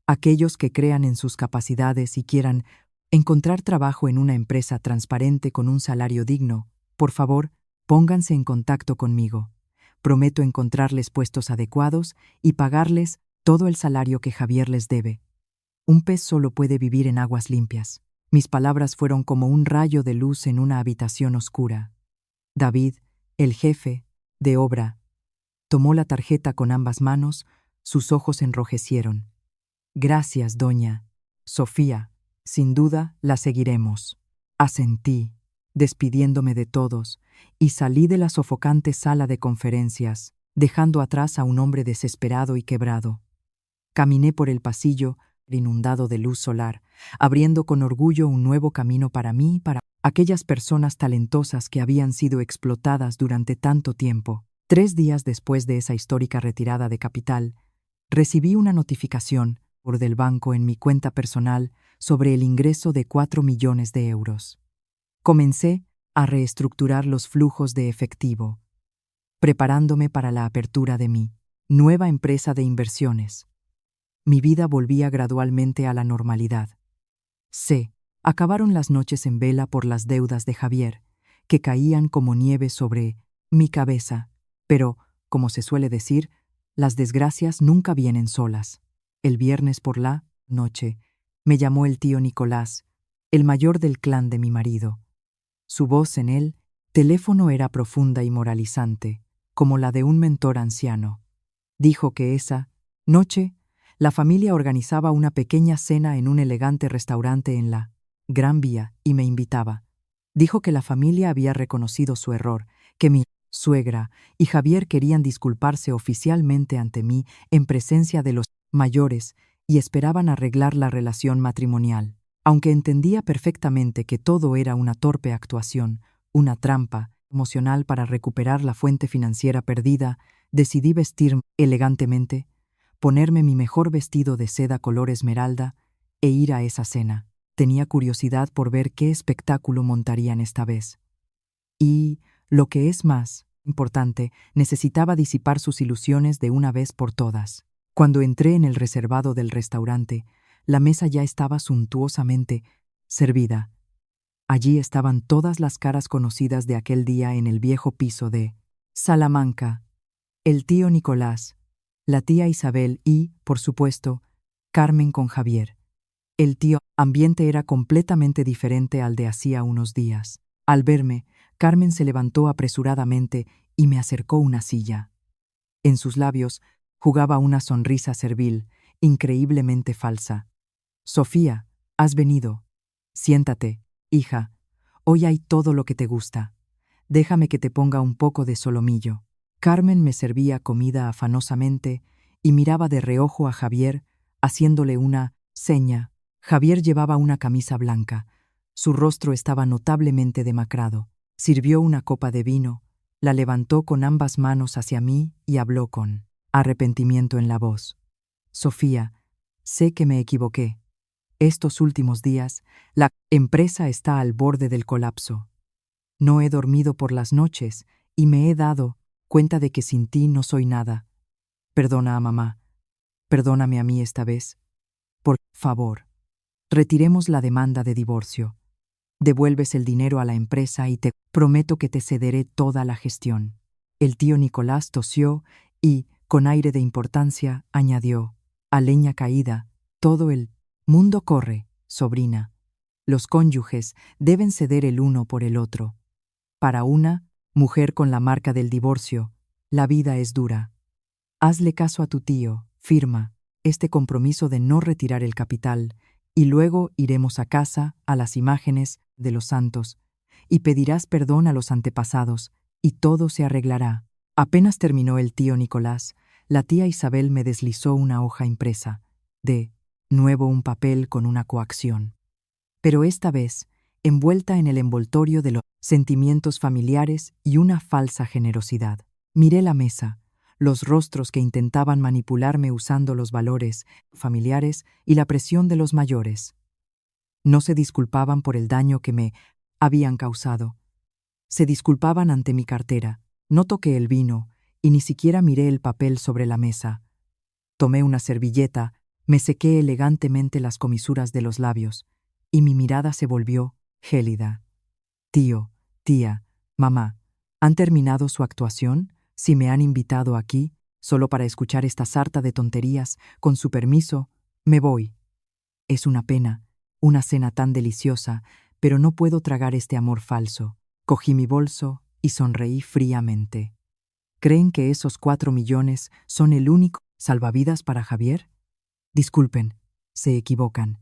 Aquellos que crean en sus capacidades y quieran encontrar trabajo en una empresa transparente con un salario digno, por favor, pónganse en contacto conmigo. Prometo encontrarles puestos adecuados y pagarles todo el salario que Javier les debe. Un pez solo puede vivir en aguas limpias. Mis palabras fueron como un rayo de luz en una habitación oscura. David, el jefe de obra, tomó la tarjeta con ambas manos, sus ojos enrojecieron. Gracias, doña Sofía. Sin duda la seguiremos. Asentí, despidiéndome de todos, y salí de la sofocante sala de conferencias, dejando atrás a un hombre desesperado y quebrado. Caminé por el pasillo, inundado de luz solar, abriendo con orgullo un nuevo camino para mí y para aquellas personas talentosas que habían sido explotadas durante tanto tiempo. 3 días después de esa histórica retirada de capital, recibí una notificación del banco en mi cuenta personal sobre el ingreso de 4 millones de euros. Comencé a reestructurar los flujos de efectivo, preparándome para la apertura de mi nueva empresa de inversiones. Mi vida volvía gradualmente a la normalidad. Acabaron las noches en vela por las deudas de Javier, que caían como nieve sobre mi cabeza, pero, como se suele decir, las desgracias nunca vienen solas. El viernes por la noche me llamó el tío Nicolás, el mayor del clan de mi marido. Su voz en el teléfono era profunda y moralizante, como la de un mentor anciano. Dijo que esa noche la familia organizaba una pequeña cena en un elegante restaurante en la Gran Vía y me invitaba. Dijo que la familia había reconocido su error, que mi suegra y Javier querían disculparse oficialmente ante mí en presencia de los mayores y esperaban arreglar la relación matrimonial. Aunque entendía perfectamente que todo era una torpe actuación, una trampa emocional para recuperar la fuente financiera perdida, decidí vestirme elegantemente, ponerme mi mejor vestido de seda color esmeralda e ir a esa cena. Tenía curiosidad por ver qué espectáculo montarían esta vez. Y, lo que es más importante, necesitaba disipar sus ilusiones de una vez por todas. Cuando entré en el reservado del restaurante, la mesa ya estaba suntuosamente servida. Allí estaban todas las caras conocidas de aquel día en el viejo piso de Salamanca: el tío Nicolás, la tía Isabel y, por supuesto, Carmen con Javier. El tío ambiente era completamente diferente al de hacía unos días. Al verme, Carmen se levantó apresuradamente y me acercó una silla. En sus labios jugaba una sonrisa servil, increíblemente falsa. «Sofía, has venido. Siéntate, hija. Hoy hay todo lo que te gusta. Déjame que te ponga un poco de solomillo». Carmen me servía comida afanosamente y miraba de reojo a Javier, haciéndole una seña. Javier llevaba una camisa blanca. Su rostro estaba notablemente demacrado. Sirvió una copa de vino, la levantó con ambas manos hacia mí y habló con arrepentimiento en la voz. «Sofía, sé que me equivoqué. Estos últimos días, la empresa está al borde del colapso. No he dormido por las noches y me he dado cuenta de que sin ti no soy nada. Perdona a mamá. Perdóname a mí esta vez. Por favor, retiremos la demanda de divorcio. Devuelves el dinero a la empresa y te prometo que te cederé toda la gestión». El tío Nicolás tosió y, con aire de importancia, añadió: «A leña caída, todo el mundo corre, sobrina. Los cónyuges deben ceder el uno por el otro. Para una mujer con la marca del divorcio, la vida es dura. Hazle caso a tu tío, firma este compromiso de no retirar el capital, y luego iremos a casa, a las imágenes de los santos, y pedirás perdón a los antepasados, y todo se arreglará». Apenas terminó el tío Nicolás, la tía Isabel me deslizó una hoja impresa, de nuevo un papel con una coacción. Pero esta vez, envuelta en el envoltorio de los sentimientos familiares y una falsa generosidad. Miré la mesa, los rostros que intentaban manipularme usando los valores familiares y la presión de los mayores. No se disculpaban por el daño que me habían causado. Se disculpaban ante mi cartera. No toqué el vino y ni siquiera miré el papel sobre la mesa. Tomé una servilleta, me sequé elegantemente las comisuras de los labios y mi mirada se volvió gélida. «Tío, tía, mamá, ¿han terminado su actuación? Si me han invitado aquí, solo para escuchar esta sarta de tonterías, con su permiso, me voy. Es una pena, una cena tan deliciosa, pero no puedo tragar este amor falso». Cogí mi bolso y sonreí fríamente. ¿Creen que esos 4 millones son el único salvavidas para Javier? Disculpen, se equivocan.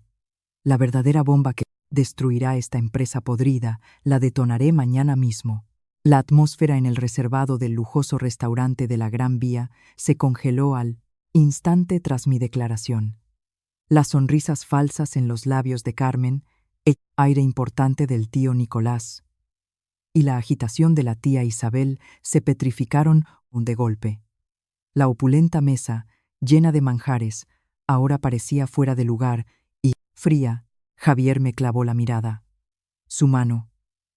La verdadera bomba que destruirá esta empresa podrida la detonaré mañana mismo. La atmósfera en el reservado del lujoso restaurante de la Gran Vía se congeló al instante tras mi declaración. Las sonrisas falsas en los labios de Carmen, el aire importante del tío Nicolás y la agitación de la tía Isabel se petrificaron de golpe. La opulenta mesa, llena de manjares, ahora parecía fuera de lugar y, fría, Javier me clavó la mirada. Su mano,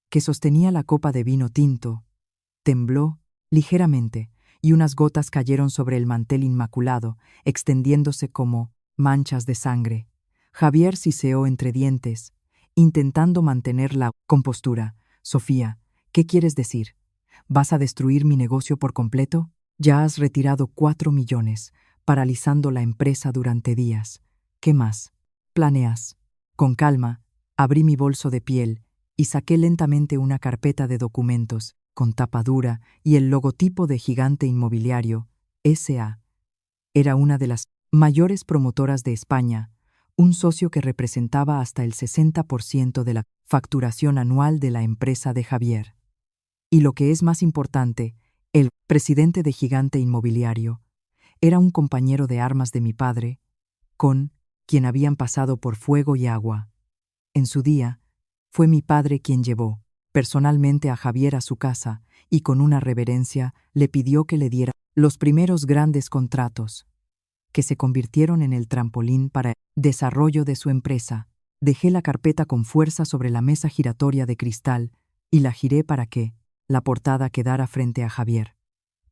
que sostenía la copa de vino tinto, tembló ligeramente y unas gotas cayeron sobre el mantel inmaculado, extendiéndose como manchas de sangre. Javier siseó entre dientes, intentando mantener la compostura. «Sofía, ¿qué quieres decir? ¿Vas a destruir mi negocio por completo? Ya has retirado 4 millones, paralizando la empresa durante días. ¿Qué más planeas?» Con calma, abrí mi bolso de piel y saqué lentamente una carpeta de documentos, con tapa dura y el logotipo de Gigante Inmobiliario, S.A. Era una de las mayores promotoras de España, un socio que representaba hasta el 60% de la facturación anual de la empresa de Javier. Y lo que es más importante, el presidente de Gigante Inmobiliario era un compañero de armas de mi padre, con quien habían pasado por fuego y agua. En su día, fue mi padre quien llevó personalmente a Javier a su casa y con una reverencia le pidió que le diera los primeros grandes contratos, que se convirtieron en el trampolín para el desarrollo de su empresa. Dejé la carpeta con fuerza sobre la mesa giratoria de cristal y la giré para que la portada quedara frente a Javier.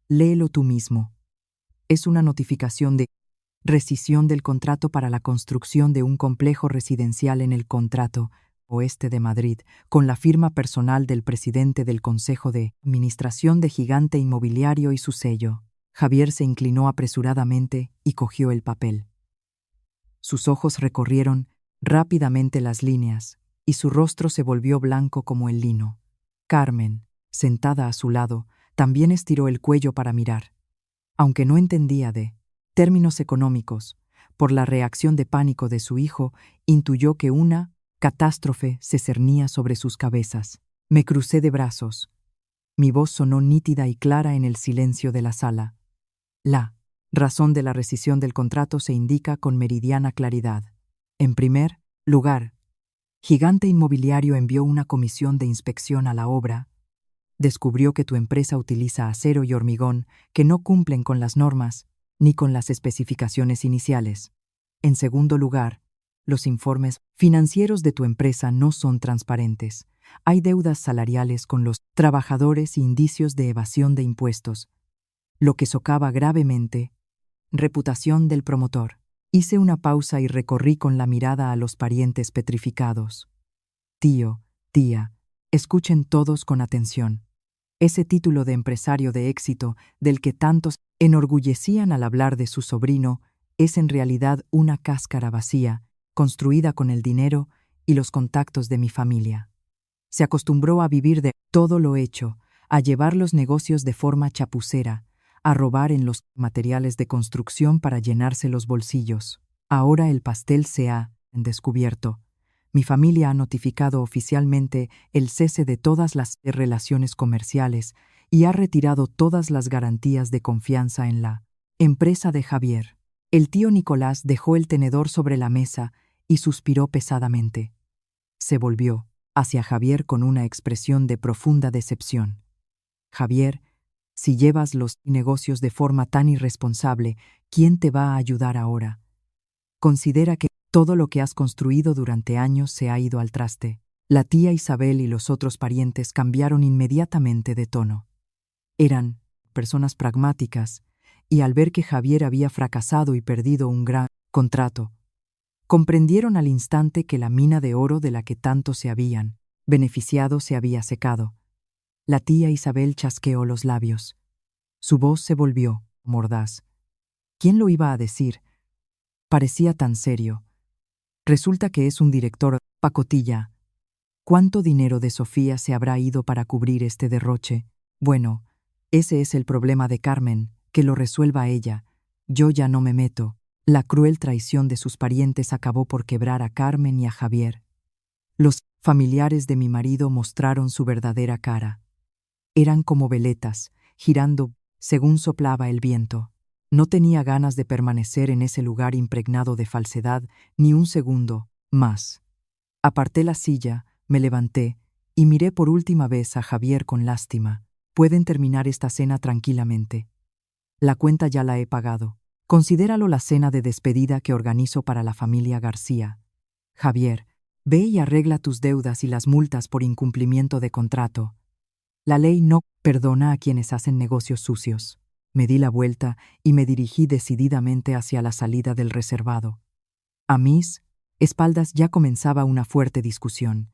Léelo tú mismo. Es una notificación de rescisión del contrato para la construcción de un complejo residencial en el contrato oeste de Madrid, con la firma personal del presidente del Consejo de Administración de Gigante Inmobiliario y su sello. Javier se inclinó apresuradamente y cogió el papel. Sus ojos recorrieron rápidamente las líneas y su rostro se volvió blanco como el lino. Carmen, sentada a su lado, también estiró el cuello para mirar. Aunque no entendía de términos económicos, por la reacción de pánico de su hijo, intuyó que una catástrofe se cernía sobre sus cabezas. Me crucé de brazos. Mi voz sonó nítida y clara en el silencio de la sala. La razón de la rescisión del contrato se indica con meridiana claridad. En primer lugar, Gigante Inmobiliario envió una comisión de inspección a la obra. Descubrió que tu empresa utiliza acero y hormigón que no cumplen con las normas ni con las especificaciones iniciales. En segundo lugar, los informes financieros de tu empresa no son transparentes. Hay deudas salariales con los trabajadores e indicios de evasión de impuestos, lo que socava gravemente reputación del promotor. Hice una pausa y recorrí con la mirada a los parientes petrificados. Tío, tía, escuchen todos con atención. Ese título de empresario de éxito del que tantos enorgullecían al hablar de su sobrino es en realidad una cáscara vacía, construida con el dinero y los contactos de mi familia. Se acostumbró a vivir de todo lo hecho, a llevar los negocios de forma chapucera, a robar en los materiales de construcción para llenarse los bolsillos. Ahora el pastel se ha descubierto. Mi familia ha notificado oficialmente el cese de todas las relaciones comerciales y ha retirado todas las garantías de confianza en la empresa de Javier. El tío Nicolás dejó el tenedor sobre la mesa y suspiró pesadamente. Se volvió hacia Javier con una expresión de profunda decepción. Javier, si llevas los negocios de forma tan irresponsable, ¿quién te va a ayudar ahora? Considera que todo lo que has construido durante años se ha ido al traste. La tía Isabel y los otros parientes cambiaron inmediatamente de tono. Eran personas pragmáticas, y al ver que Javier había fracasado y perdido un gran contrato, comprendieron al instante que la mina de oro de la que tanto se habían beneficiado se había secado. La tía Isabel chasqueó los labios. Su voz se volvió mordaz. ¿Quién lo iba a decir? Parecía tan serio. Resulta que es un director pacotilla. ¿Cuánto dinero de Sofía se habrá ido para cubrir este derroche? Bueno, ese es el problema de Carmen, que lo resuelva ella. Yo ya no me meto. La cruel traición de sus parientes acabó por quebrar a Carmen y a Javier. Los familiares de mi marido mostraron su verdadera cara. Eran como veletas, girando según soplaba el viento. No tenía ganas de permanecer en ese lugar impregnado de falsedad ni un segundo más. Aparté la silla, me levanté y miré por última vez a Javier con lástima. Pueden terminar esta cena tranquilamente. La cuenta ya la he pagado. Considéralo la cena de despedida que organizo para la familia García. Javier, ve y arregla tus deudas y las multas por incumplimiento de contrato. La ley no perdona a quienes hacen negocios sucios. Me di la vuelta y me dirigí decididamente hacia la salida del reservado. A mis espaldas ya comenzaba una fuerte discusión.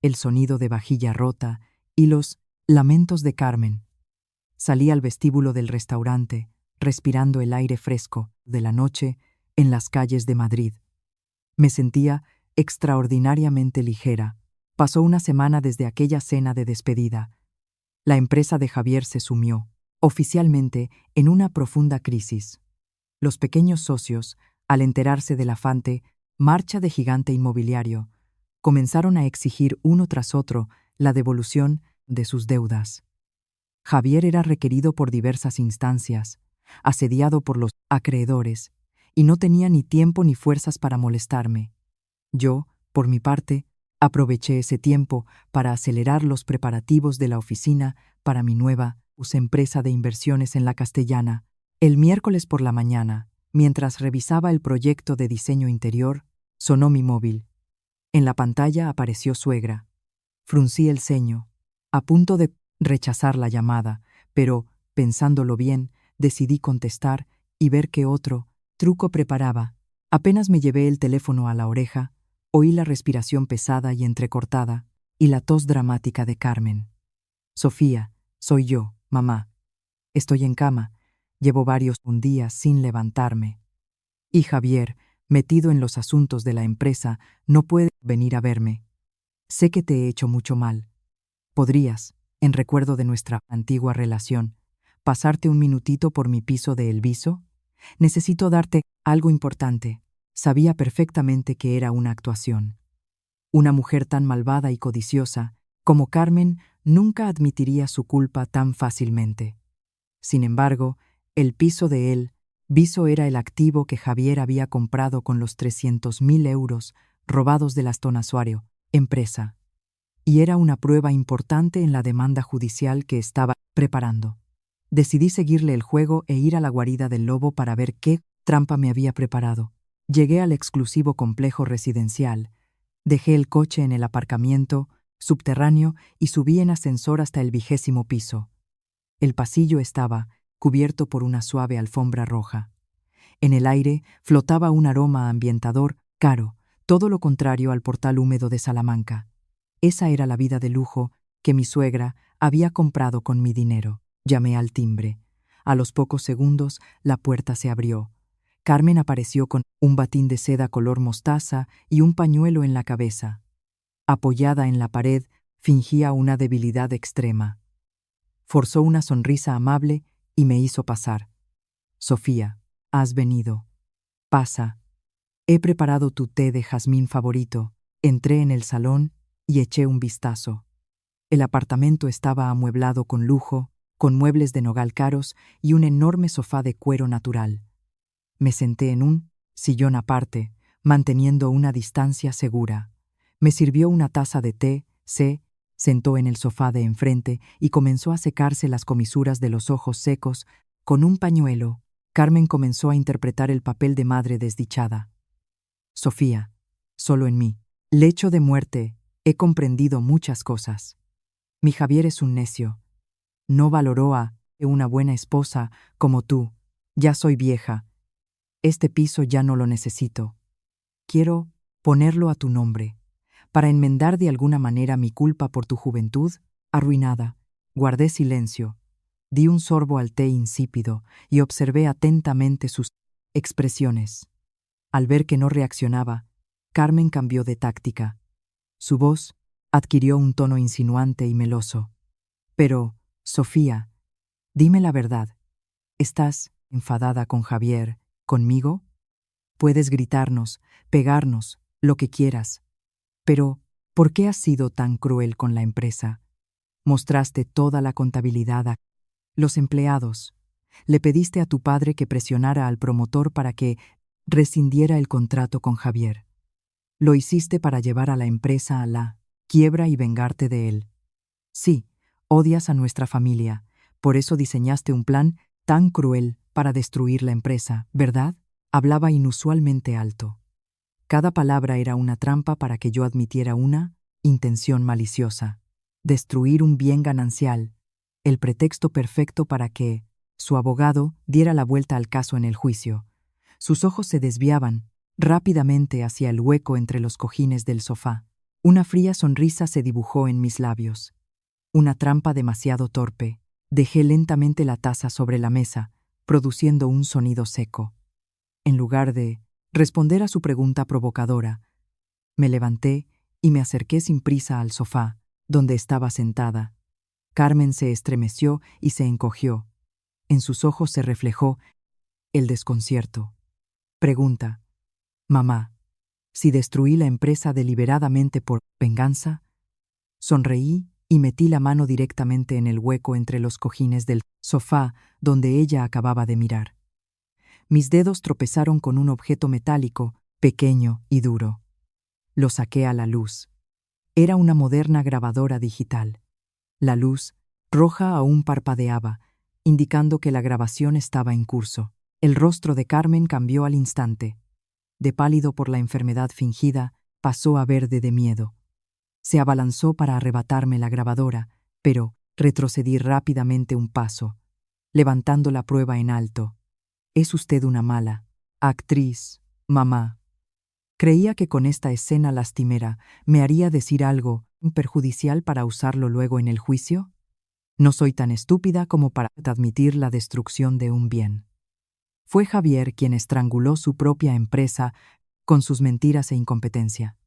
El sonido de vajilla rota y los lamentos de Carmen. Salí al vestíbulo del restaurante, respirando el aire fresco de la noche en las calles de Madrid. Me sentía extraordinariamente ligera. Pasó una semana desde aquella cena de despedida. La empresa de Javier se sumió, oficialmente, en una profunda crisis. Los pequeños socios, al enterarse del afante marcha de Gigante Inmobiliario, comenzaron a exigir uno tras otro la devolución de sus deudas. Javier era requerido por diversas instancias, asediado por los acreedores, y no tenía ni tiempo ni fuerzas para molestarme. Yo, por mi parte, aproveché ese tiempo para acelerar los preparativos de la oficina para mi nueva empresa de inversiones en la Castellana. El miércoles por la mañana, mientras revisaba el proyecto de diseño interior, sonó mi móvil. En la pantalla apareció suegra. Fruncí el ceño, a punto de rechazar la llamada, pero, pensándolo bien, decidí contestar y ver qué otro truco preparaba. Apenas me llevé el teléfono a la oreja, oí la respiración pesada y entrecortada, y la tos dramática de Carmen. Sofía, soy yo, mamá. Estoy en cama, llevo varios días sin levantarme. Y Javier, metido en los asuntos de la empresa, no puede venir a verme. Sé que te he hecho mucho mal. ¿Podrías, en recuerdo de nuestra antigua relación, pasarte un minutito por mi piso de El Viso? Necesito darte algo importante. Sabía perfectamente que era una actuación. Una mujer tan malvada y codiciosa como Carmen nunca admitiría su culpa tan fácilmente. Sin embargo, el piso de El Viso era el activo que Javier había comprado con los 300.000 euros robados del Aston Asuario, empresa, y era una prueba importante en la demanda judicial que estaba preparando. Decidí seguirle el juego e ir a la guarida del lobo para ver qué trampa me había preparado. Llegué al exclusivo complejo residencial, dejé el coche en el aparcamiento subterráneo y subí en ascensor hasta el 20º piso. El pasillo estaba cubierto por una suave alfombra roja. En el aire flotaba un aroma ambientador caro, todo lo contrario al portal húmedo de Salamanca. Esa era la vida de lujo que mi suegra había comprado con mi dinero. Llamé al timbre. A los pocos segundos, la puerta se abrió. Carmen apareció con un batín de seda color mostaza y un pañuelo en la cabeza. Apoyada en la pared, fingía una debilidad extrema. Forzó una sonrisa amable y me hizo pasar. Sofía, has venido. Pasa. He preparado tu té de jazmín favorito. Entré en el salón y eché un vistazo. El apartamento estaba amueblado con lujo, con muebles de nogal caros y un enorme sofá de cuero natural. Me senté en un sillón aparte, manteniendo una distancia segura. Me sirvió una taza de té, se sentó en el sofá de enfrente y comenzó a secarse las comisuras de los ojos secos con un pañuelo. Carmen comenzó a interpretar el papel de madre desdichada. Sofía, solo en mi lecho de muerte he comprendido muchas cosas. Mi Javier es un necio. No valoró a una buena esposa como tú. Ya soy vieja. Este piso ya no lo necesito. Quiero ponerlo a tu nombre, para enmendar de alguna manera mi culpa por tu juventud arruinada. Guardé silencio. Di un sorbo al té insípido y observé atentamente sus expresiones. Al ver que no reaccionaba, Carmen cambió de táctica. Su voz adquirió un tono insinuante y meloso. Pero, Sofía, dime la verdad. ¿Estás enfadada con Javier, conmigo? Puedes gritarnos, pegarnos, lo que quieras. Pero, ¿por qué has sido tan cruel con la empresa? Mostraste toda la contabilidad a los empleados. Le pediste a tu padre que presionara al promotor para que rescindiera el contrato con Javier. Lo hiciste para llevar a la empresa a la quiebra y vengarte de él. Sí, odias a nuestra familia, por eso diseñaste un plan tan cruel para destruir la empresa, ¿verdad? Hablaba inusualmente alto. Cada palabra era una trampa para que yo admitiera una intención maliciosa. Destruir un bien ganancial, el pretexto perfecto para que su abogado diera la vuelta al caso en el juicio. Sus ojos se desviaban rápidamente hacia el hueco entre los cojines del sofá. Una fría sonrisa se dibujó en mis labios. Una trampa demasiado torpe. Dejé lentamente la taza sobre la mesa, produciendo un sonido seco. En lugar de responder a su pregunta provocadora, me levanté y me acerqué sin prisa al sofá, donde estaba sentada. Carmen se estremeció y se encogió. En sus ojos se reflejó el desconcierto. Pregunta: mamá, ¿si destruí la empresa deliberadamente por venganza? Sonreí y metí la mano directamente en el hueco entre los cojines del sofá donde ella acababa de mirar. Mis dedos tropezaron con un objeto metálico, pequeño y duro. Lo saqué a la luz. Era una moderna grabadora digital. La luz, roja aún parpadeaba, indicando que la grabación estaba en curso. El rostro de Carmen cambió al instante. De pálido por la enfermedad fingida, pasó a verde de miedo. Se abalanzó para arrebatarme la grabadora, pero retrocedí rápidamente un paso, levantando la prueba en alto. Es usted una mala actriz, mamá. Creía que con esta escena lastimera me haría decir algo perjudicial para usarlo luego en el juicio. No soy tan estúpida como para admitir la destrucción de un bien. Fue Javier quien estranguló su propia empresa con sus mentiras e incompetencia.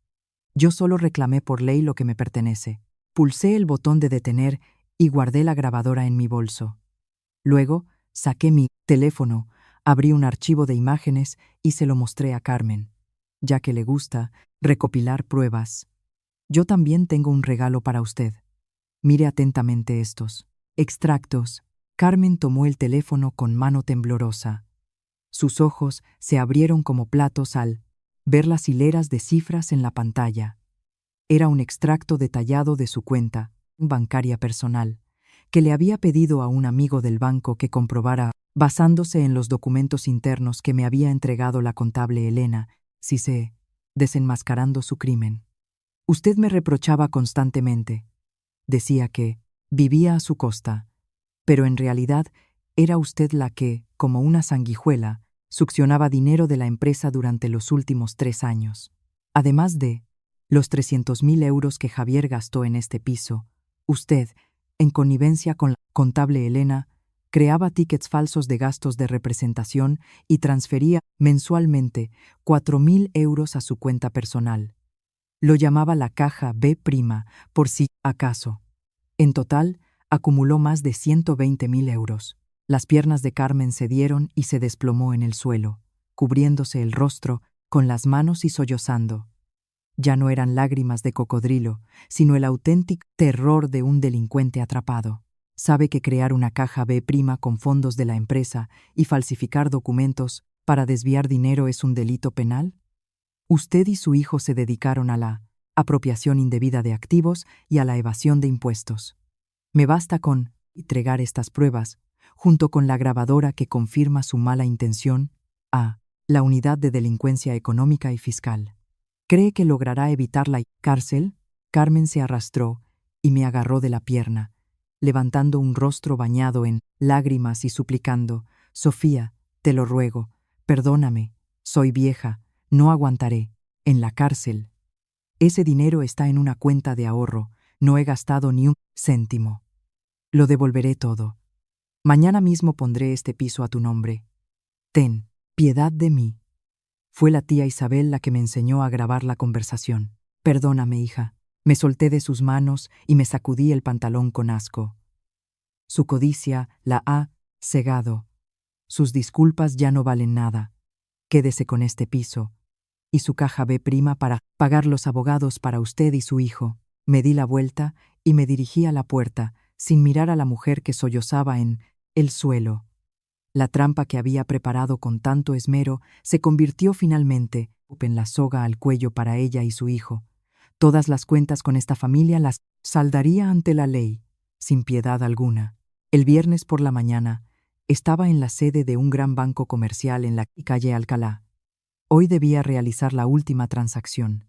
Yo solo reclamé por ley lo que me pertenece. Pulsé el botón de detener y guardé la grabadora en mi bolso. Luego, saqué mi teléfono, abrí un archivo de imágenes y se lo mostré a Carmen, ya que le gusta recopilar pruebas. Yo también tengo un regalo para usted. Mire atentamente estos extractos. Carmen tomó el teléfono con mano temblorosa. Sus ojos se abrieron como platos al ver las hileras de cifras en la pantalla. Era un extracto detallado de su cuenta bancaria personal, que le había pedido a un amigo del banco que comprobara, basándose en los documentos internos que me había entregado la contable Elena, desenmascarando su crimen. Usted me reprochaba constantemente. Decía que vivía a su costa, pero en realidad era usted la que, como una sanguijuela, succionaba dinero de la empresa durante los últimos 3 años. Además de los 300.000 euros que Javier gastó en este piso, usted, en connivencia con la contable Elena, creaba tickets falsos de gastos de representación y transfería mensualmente 4.000 euros a su cuenta personal. Lo llamaba la caja B', por si acaso. En total, acumuló más de 120.000 euros. Las piernas de Carmen cedieron y se desplomó en el suelo, cubriéndose el rostro con las manos y sollozando. Ya no eran lágrimas de cocodrilo, sino el auténtico terror de un delincuente atrapado. ¿Sabe que crear una caja B' con fondos de la empresa y falsificar documentos para desviar dinero es un delito penal? Usted y su hijo se dedicaron a la apropiación indebida de activos y a la evasión de impuestos. Me basta con entregar estas pruebas, junto con la grabadora que confirma su mala intención, a la Unidad de Delincuencia Económica y Fiscal. ¿Cree que logrará evitar la cárcel? Carmen se arrastró y me agarró de la pierna, levantando un rostro bañado en lágrimas y suplicando: Sofía, te lo ruego, perdóname, soy vieja, no aguantaré. En la cárcel. Ese dinero está en una cuenta de ahorro, no he gastado ni un céntimo. Lo devolveré todo. Mañana mismo pondré este piso a tu nombre. Ten piedad de mí. Fue la tía Isabel la que me enseñó a grabar la conversación. Perdóname, hija. Me solté de sus manos y me sacudí el pantalón con asco. Su codicia la ha cegado. Sus disculpas ya no valen nada. Quédese con este piso y su caja B' para pagar los abogados para usted y su hijo. Me di la vuelta y me dirigí a la puerta, sin mirar a la mujer que sollozaba en el suelo. La trampa que había preparado con tanto esmero se convirtió finalmente en la soga al cuello para ella y su hijo. Todas las cuentas con esta familia las saldaría ante la ley, sin piedad alguna. El viernes por la mañana estaba en la sede de un gran banco comercial en la calle Alcalá. Hoy debía realizar la última transacción: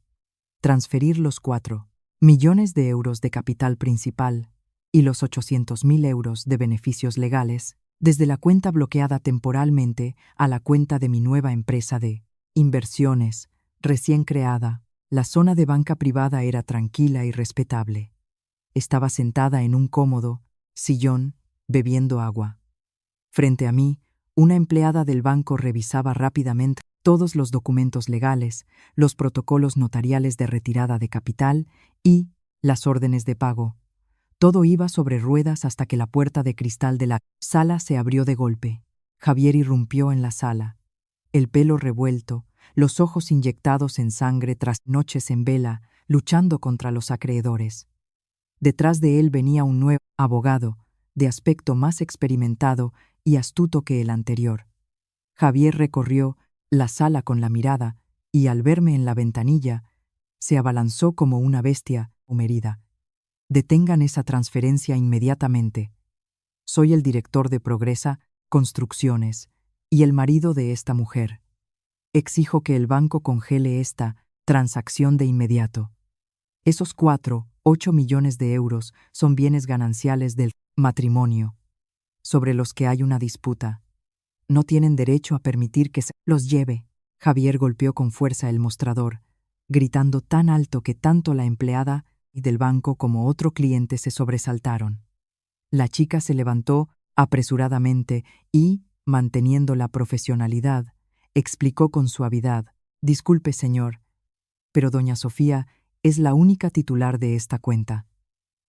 transferir los 4 millones de euros de capital principal y los 800.000 euros de beneficios legales desde la cuenta bloqueada temporalmente a la cuenta de mi nueva empresa de inversiones, recién creada. La zona de banca privada era tranquila y respetable. Estaba sentada en un cómodo sillón, bebiendo agua. Frente a mí, una empleada del banco revisaba rápidamente todos los documentos legales, los protocolos notariales de retirada de capital y las órdenes de pago. Todo iba sobre ruedas hasta que la puerta de cristal de la sala se abrió de golpe. Javier irrumpió en la sala, el pelo revuelto, los ojos inyectados en sangre tras noches en vela, luchando contra los acreedores. Detrás de él venía un nuevo abogado, de aspecto más experimentado y astuto que el anterior. Javier recorrió la sala con la mirada y, al verme en la ventanilla, se abalanzó como una bestia herida. Detengan esa transferencia inmediatamente. Soy el director de Progresa Construcciones y el marido de esta mujer. Exijo que el banco congele esta Transacción de inmediato. Esos 8 millones de euros son bienes gananciales del matrimonio, sobre los que hay una disputa. No tienen derecho a permitir que se los lleve. Javier golpeó con fuerza el mostrador, gritando tan alto que tanto la empleada y del banco como otro cliente se sobresaltaron. La chica se levantó apresuradamente y, manteniendo la profesionalidad, explicó con suavidad: «Disculpe, señor, pero doña Sofía es la única titular de esta cuenta.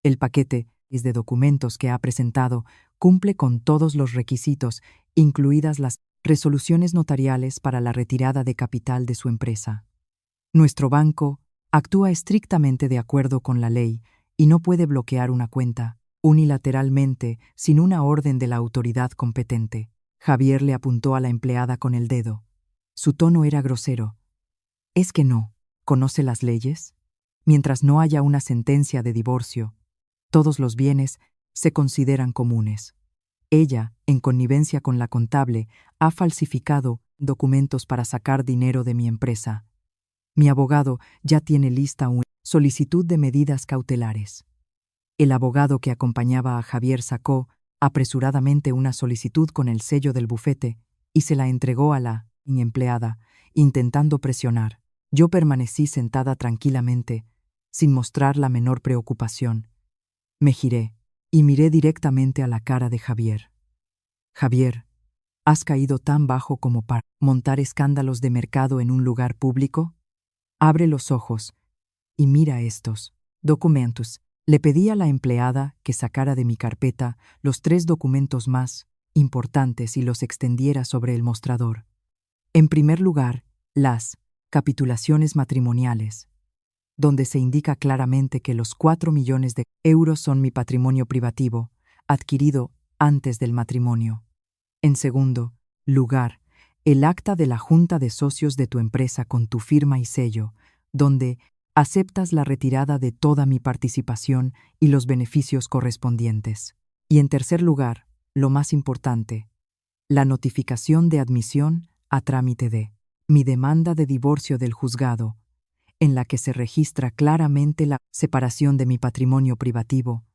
El paquete de documentos que ha presentado cumple con todos los requisitos, incluidas las resoluciones notariales para la retirada de capital de su empresa. Nuestro banco actúa estrictamente de acuerdo con la ley y no puede bloquear una cuenta unilateralmente sin una orden de la autoridad competente». Javier le apuntó a la empleada con el dedo. Su tono era grosero. «¿Es que no conoce las leyes? Mientras no haya una sentencia de divorcio, todos los bienes se consideran comunes. Ella, en connivencia con la contable, ha falsificado documentos para sacar dinero de mi empresa. Mi abogado ya tiene lista una solicitud de medidas cautelares». El abogado que acompañaba a Javier sacó apresuradamente una solicitud con el sello del bufete y se la entregó a la empleada, intentando presionar. Yo permanecí sentada tranquilamente, sin mostrar la menor preocupación. Me giré y miré directamente a la cara de Javier. «Javier, ¿has caído tan bajo como para montar escándalos de mercado en un lugar público? Abre los ojos y mira estos documentos». Le pedí a la empleada que sacara de mi carpeta los 3 documentos más importantes y los extendiera sobre el mostrador. En primer lugar, las capitulaciones matrimoniales, donde se indica claramente que los 4 millones de euros son mi patrimonio privativo, adquirido antes del matrimonio. En segundo lugar, el acta de la junta de socios de tu empresa con tu firma y sello, donde aceptas la retirada de toda mi participación y los beneficios correspondientes. Y en tercer lugar, lo más importante, la notificación de admisión a trámite de mi demanda de divorcio del juzgado, en la que se registra claramente la separación de mi patrimonio privativo,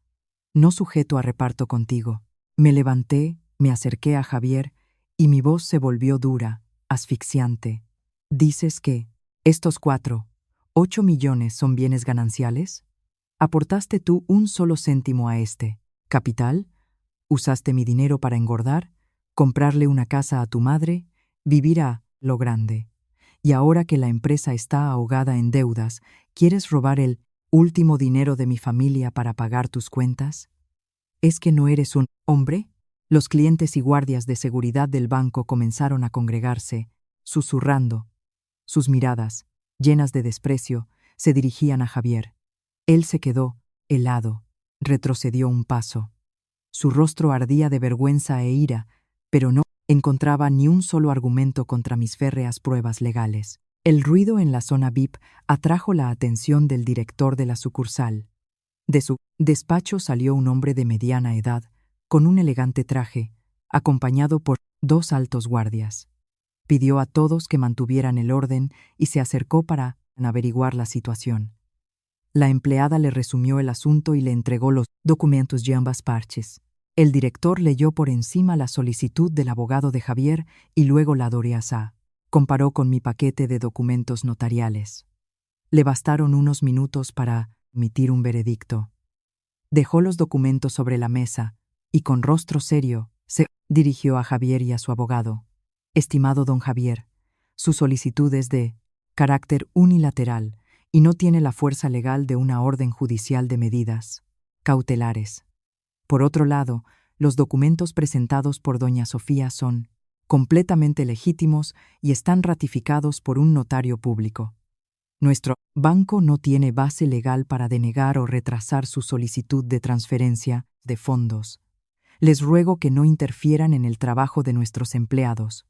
no sujeto a reparto contigo. Me levanté, me acerqué a Javier y mi voz se volvió dura, asfixiante. «¿Dices que estos 8 millones son bienes gananciales? ¿Aportaste tú un solo céntimo a este capital? ¿Usaste mi dinero para engordar, comprarle una casa a tu madre, vivir a lo grande? Y ahora que la empresa está ahogada en deudas, ¿quieres robar el último dinero de mi familia para pagar tus cuentas? ¿Es que no eres un hombre?» Los clientes y guardias de seguridad del banco comenzaron a congregarse, susurrando. Sus miradas, llenas de desprecio, se dirigían a Javier. Él se quedó helado, retrocedió un paso. Su rostro ardía de vergüenza e ira, pero no encontraba ni un solo argumento contra mis férreas pruebas legales. El ruido en la zona VIP atrajo la atención del director de la sucursal. De su despacho salió un hombre de mediana edad, con un elegante traje, acompañado por 2 altos guardias. Pidió a todos que mantuvieran el orden y se acercó para averiguar la situación. La empleada le resumió el asunto y le entregó los documentos de ambas partes. El director leyó por encima la solicitud del abogado de Javier y luego la de Asa. Comparó con mi paquete de documentos notariales. Le bastaron unos minutos para emitir un veredicto. Dejó los documentos sobre la mesa y con rostro serio se dirigió a Javier y a su abogado. «Estimado don Javier, su solicitud es de carácter unilateral y no tiene la fuerza legal de una orden judicial de medidas cautelares. Por otro lado, los documentos presentados por doña Sofía son completamente legítimos y están ratificados por un notario público. Nuestro banco no tiene base legal para denegar o retrasar su solicitud de transferencia de fondos. Les ruego que no interfieran en el trabajo de nuestros empleados.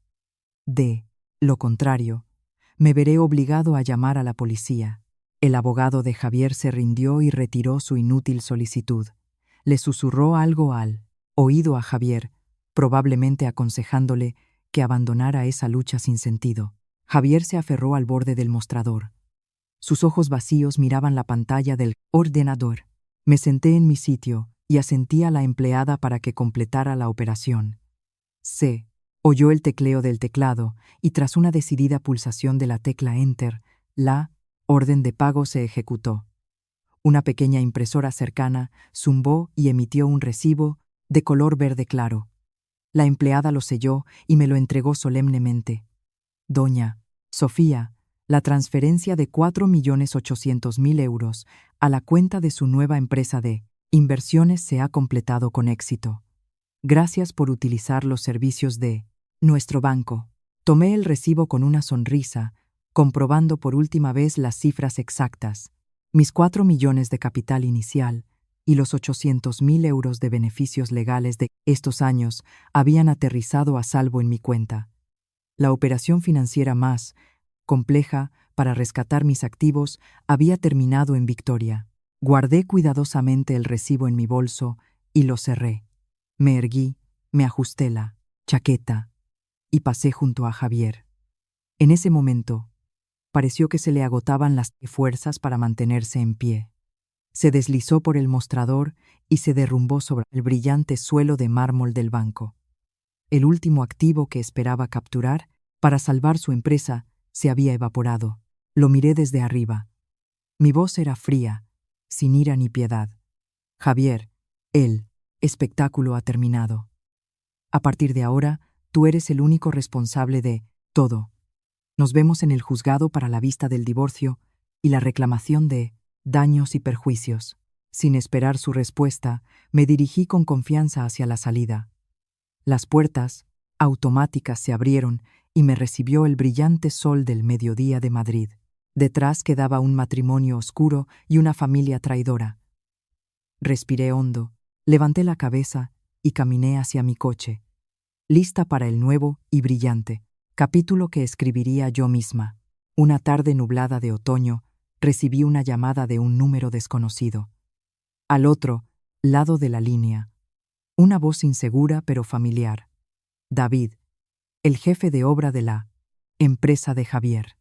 De lo contrario, me veré obligado a llamar a la policía». El abogado de Javier se rindió y retiró su inútil solicitud. Le susurró algo al oído a Javier, probablemente aconsejándole que abandonara esa lucha sin sentido. Javier se aferró al borde del mostrador. Sus ojos vacíos miraban la pantalla del ordenador. Me senté en mi sitio y asentí a la empleada para que completara la operación. Oyó el tecleo del teclado y tras una decidida pulsación de la tecla Enter, la orden de pago se ejecutó. Una pequeña impresora cercana zumbó y emitió un recibo de color verde claro. La empleada lo selló y me lo entregó solemnemente. Doña Sofía, la transferencia de 4.800.000 euros a la cuenta de su nueva empresa de inversiones se ha completado con éxito. Gracias por utilizar los servicios de nuestro banco. Tomé el recibo con una sonrisa, comprobando por última vez las cifras exactas. Mis 4 millones de capital inicial y los 800.000 euros de beneficios legales de estos años habían aterrizado a salvo en mi cuenta. La operación financiera más compleja para rescatar mis activos había terminado en victoria. Guardé cuidadosamente el recibo en mi bolso y lo cerré. Me erguí, me ajusté la chaqueta y pasé junto a Javier. En ese momento, pareció que se le agotaban las fuerzas para mantenerse en pie. Se deslizó por el mostrador y se derrumbó sobre el brillante suelo de mármol del banco. El último activo que esperaba capturar para salvar su empresa se había evaporado. Lo miré desde arriba. Mi voz era fría, sin ira ni piedad. Javier, el espectáculo ha terminado. A partir de ahora, tú eres el único responsable de todo. Nos vemos en el juzgado para la vista del divorcio y la reclamación de daños y perjuicios. Sin esperar su respuesta, me dirigí con confianza hacia la salida. Las puertas automáticas se abrieron y me recibió el brillante sol del mediodía de Madrid. Detrás quedaba un matrimonio oscuro y una familia traidora. Respiré hondo, levanté la cabeza y caminé hacia mi coche, lista para el nuevo y brillante capítulo que escribiría yo misma. Una tarde nublada de otoño, recibí una llamada de un número desconocido. Al otro lado de la línea, una voz insegura pero familiar. David, el jefe de obra de la empresa de Javier.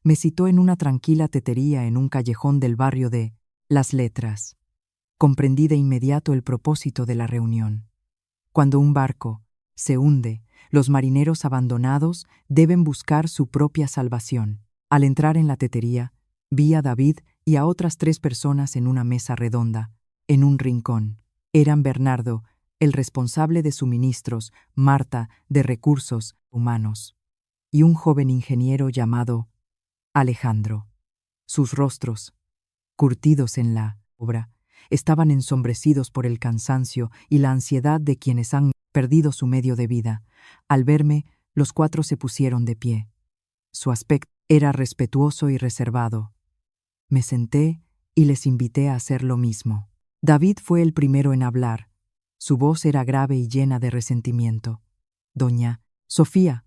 Me citó en una tranquila tetería en un callejón del barrio de Las Letras. Comprendí de inmediato el propósito de la reunión. Cuando un barco se hunde, los marineros abandonados deben buscar su propia salvación. Al entrar en la tetería, vi a David y a otras 3 personas en una mesa redonda, en un rincón. Eran Bernardo, el responsable de suministros, Marta, de recursos humanos, y un joven ingeniero llamado Alejandro. Sus rostros, curtidos en la obra, estaban ensombrecidos por el cansancio y la ansiedad de quienes han perdido su medio de vida. Al verme, los 4 se pusieron de pie. Su aspecto era respetuoso y reservado. Me senté y les invité a hacer lo mismo. David fue el primero en hablar. Su voz era grave y llena de resentimiento. Doña Sofía,